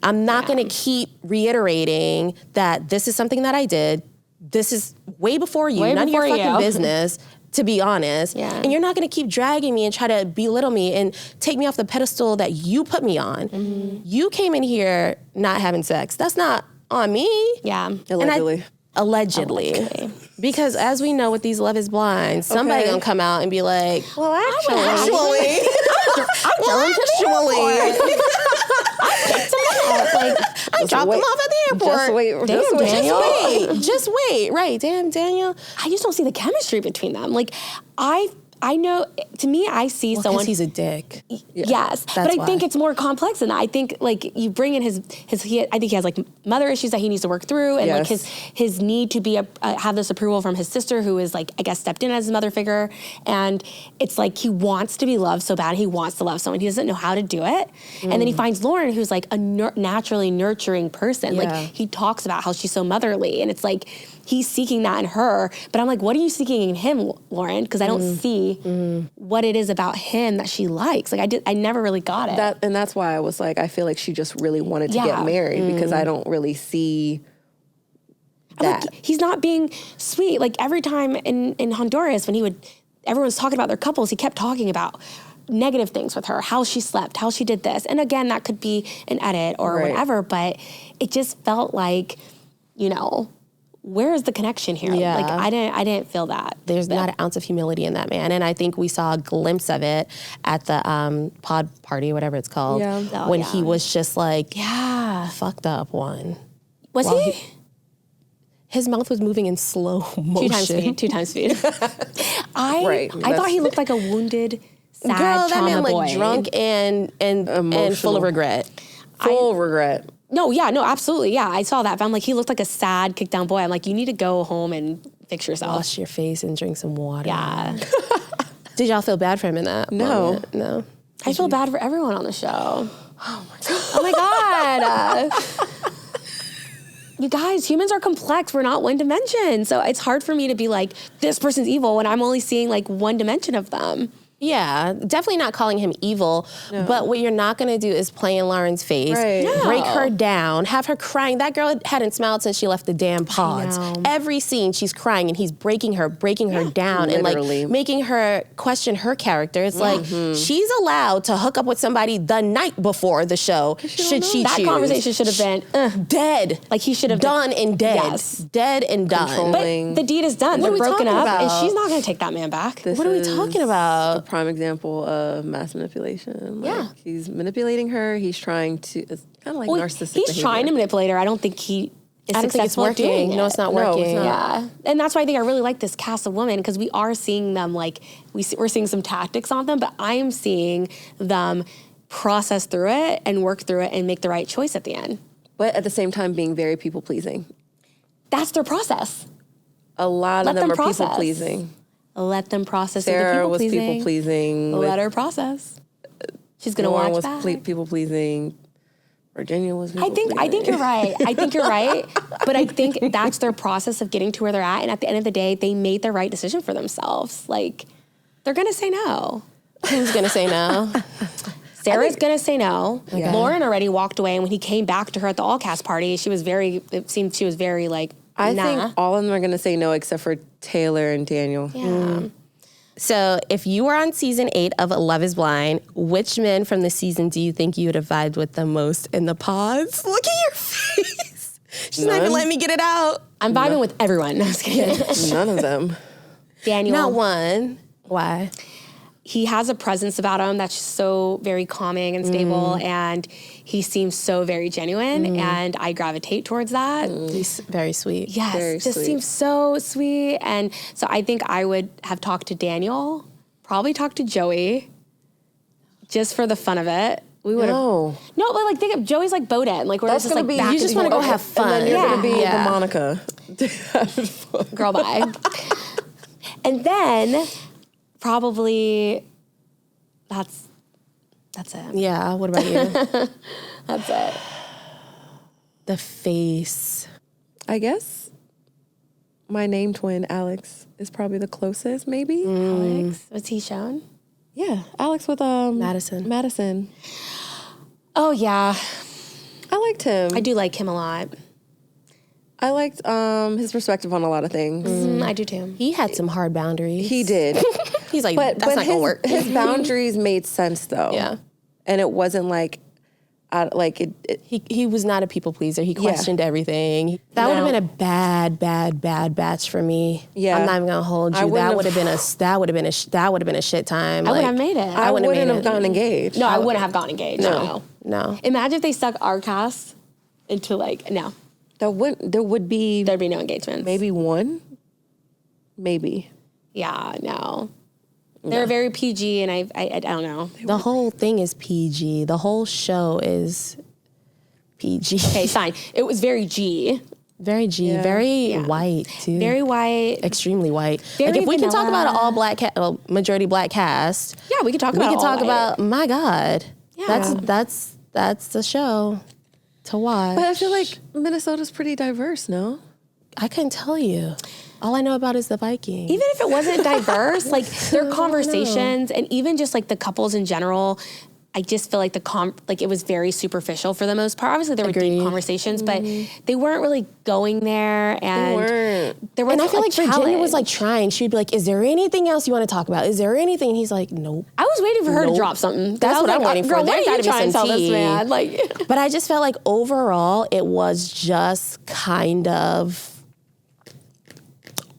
I'm not going to keep reiterating that this is something that I did. This is way before you. None of your fucking business, to be honest. Yeah. And you're not going to keep dragging me and try to belittle me and take me off the pedestal that you put me on. Mm-hmm. You came in here not having sex. That's not on me.
Yeah.
Allegedly.
Because as we know with these Love is Blind, somebody gonna come out and be like,
well, actually.
I dropped them off at the airport. Just wait. Right, damn, Daniel.
I just don't see the chemistry between them. Like, I know, to me, I see someone.
He's a dick.
Yes. But I think it's more complex than that. I think, like, you bring in I think he has, like, mother issues that he needs to work through. And, like, his need to be have this approval from his sister, who is, like, I guess, stepped in as his mother figure. And it's like he wants to be loved so bad. He wants to love someone. He doesn't know how to do it. And then he finds Lauren, who's, like, a naturally nurturing person. Yeah. Like, he talks about how she's so motherly. And it's like, he's seeking that in her. But I'm like, what are you seeking in him, Lauren? Because I don't see what it is about him that she likes. Like, I never really got it.
And that's why I was like, I feel like she just really wanted to get married because I don't really see that.
Like, he's not being sweet. Like, every time in Honduras, when everyone's talking about their couples, he kept talking about negative things with her, how she slept, how she did this. And again, that could be an edit or whatever, but it just felt like, where is the connection here? Yeah. Like, I didn't feel that.
There's not an ounce of humility in that man. And I think we saw a glimpse of it at the pod party, whatever it's called, when he was just like, fucked up one.
Was he?
His mouth was moving in slow motion.
2 times speed. I thought he looked like a wounded, sad
girl, that man
boy.
like drunk and full of regret.
Regret.
No, absolutely. Yeah, I saw that. But I'm like, he looked like a sad, kicked down boy. I'm like, you need to go home and fix yourself.
Wash your face and drink some water.
Yeah.
Did y'all feel bad for him in that moment? No.
I feel bad for everyone on the show.
Oh my
God. You guys, humans are complex. We're not one dimension. So it's hard for me to be like, this person's evil when I'm only seeing like one dimension of them.
Yeah, definitely not calling him evil, but what you're not going to do is play in Lauren's face, break her down, have her crying. That girl hadn't smiled since she left the damn pods. Every scene she's crying and he's breaking her down and like making her question her character. It's like she's allowed to hook up with somebody the night before the show should she choose.
That conversation should have been
dead.
Like he should have
done and dead.
Yes.
Dead and done.
But the deed is done. They're broken up and she's not going to take that man back.
What are we talking about?
Prime example of mass manipulation. Like, he's manipulating her. He's trying to, it's kind of like narcissistic
He's
behavior.
Trying to manipulate her. I don't think he is successful at doing it.
No, it's not working.
It's not.
Yeah. And that's why I think I really like this cast of women, because we are seeing them, like, we're seeing some tactics on them, but I am seeing them process through it and work through it and make the right choice at the end.
But at the same time being very people-pleasing.
That's their process.
A lot of them are people-pleasing.
Let them process.
Sarah was people-pleasing.
Let her process. She's going to watch that.
was people-pleasing. Virginia was people-pleasing.
I think you're right. But I think that's their process of getting to where they're at. And at the end of the day, they made the right decision for themselves. Like, they're going to say no.
Who's going to say no?
Sarah's going to say no. Okay. Lauren already walked away. And when he came back to her at the all-cast party, it seemed she was very, like,
I think all of them are going to say no except for Taylor and Daniel.
Yeah.
So if you were on season 8 of Love is Blind, which men from the season do you think you would have vibed with the most in the pods? Look at your face. She's not even letting me get it out.
I'm vibing with everyone. No, I was kidding.
None of them.
Daniel.
Not one. Why?
He has a presence about him that's so very calming and stable, and he seems so very genuine, and I gravitate towards that.
He's very sweet.
Yes,
very
just
sweet.
seems so sweet. And so I think I would have talked to Daniel, probably talked to Joey, just for the fun of it. We would have. No, but like think of Joey's like Bowden. Like we're
That's
just
gonna
like
be,
back
you just want to go have fun.
And then you're going to be the Monica.
Girl, bye. And then probably that's it.
Yeah, what about you?
That's it.
The face.
I guess my name twin, Alex, is probably the closest, maybe.
Alex, was he shown?
Yeah, Alex with Madison.
Oh yeah,
I liked him.
I do like him a lot.
I liked his perspective on a lot of things.
I do too.
He had some hard boundaries.
He did.
He's like, that's not going to work.
His boundaries made sense, though.
Yeah.
And it wasn't like,
He was not a people pleaser. He questioned everything. That would have been a bad batch for me. Yeah, I'm not even gonna hold you. That would have been a shit time.
I would have made it.
I wouldn't have gotten engaged.
No, I wouldn't have gotten engaged.
No.
Imagine if they stuck our cast into no.
There'd be
no engagement.
Maybe one. Maybe.
Yeah. No. They're very PG, and I don't know.
The whole thing is PG. The whole show is PG.
Okay, fine. It was very G.
Very G. Very white, too.
Very white.
Extremely white.
Very
if we
vanilla.
can talk about an all black majority black cast.
Yeah, we could talk about
my God.
Yeah.
That's the show to watch.
But I feel like Minnesota's pretty diverse, no?
I couldn't tell you. All I know about is the Vikings.
Even if it wasn't diverse, their conversations and even just the couples in general, I just feel like it was very superficial for the most part. Obviously there were deep conversations, but they weren't really going there, and there wasn't.
And I feel like Virginia
challenge.
was trying. She'd be like, "Is there anything else you want to talk about? Is there anything?" And he's like, "Nope."
I was waiting for her to drop something.
That's what I'm waiting for.
Girl, what are you trying to tell this
tea.
man?
But I just felt like overall it was just kind of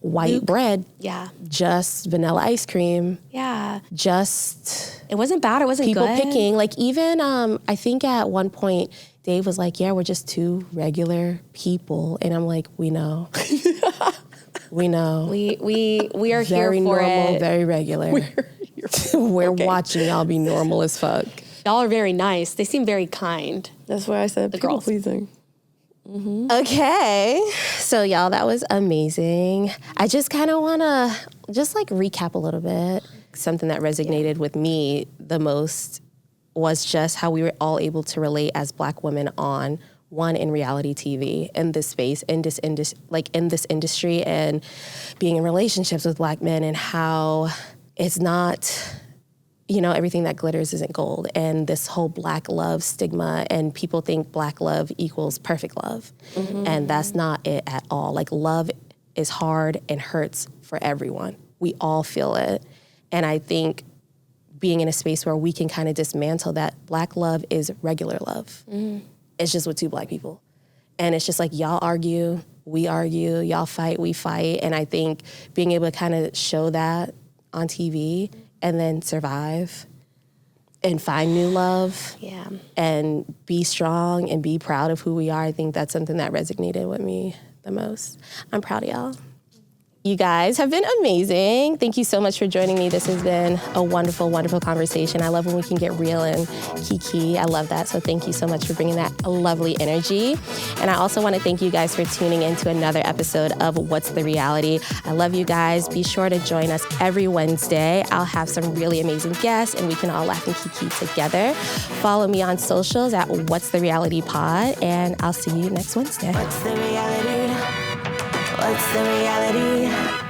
white bread.
Yeah.
Just vanilla ice cream.
Yeah.
Just.
It wasn't bad. It wasn't
people
good.
Picking. Even, I think at one point, Dave was like, yeah, we're just two regular people. And I'm like, we know. We know.
We are
very
here for
normal,
it.
Very regular. We're watching y'all be normal as fuck.
Y'all are very nice. They seem very kind.
That's why I said people pleasing.
Mm-hmm. Okay, so y'all, that was amazing. I just kind of want to just recap a little bit. Something that resonated with me the most was just how we were all able to relate as Black women in reality TV, in this space, in this industry, and being in relationships with Black men, and how it's not, everything that glitters isn't gold, and this whole Black love stigma, and people think Black love equals perfect love, and that's not it at all. Love is hard and hurts for everyone. We all feel it, and I think being in a space where we can kind of dismantle that Black love is regular love. It's just with two Black people, and it's just y'all argue, we argue, y'all fight, we fight, and I think being able to kind of show that on TV and then survive and find new love and be strong and be proud of who we are. I think that's something that resonated with me the most. I'm proud of y'all. You guys have been amazing. Thank you so much for joining me. This has been a wonderful, wonderful conversation. I love when we can get real and kiki. I love that. So thank you so much for bringing that lovely energy. And I also want to thank you guys for tuning in to another episode of What's the Reality. I love you guys. Be sure to join us every Wednesday. I'll have some really amazing guests and we can all laugh and kiki together. Follow me on socials at What's the Reality Pod, and I'll see you next Wednesday.
What's the reality? What's the reality?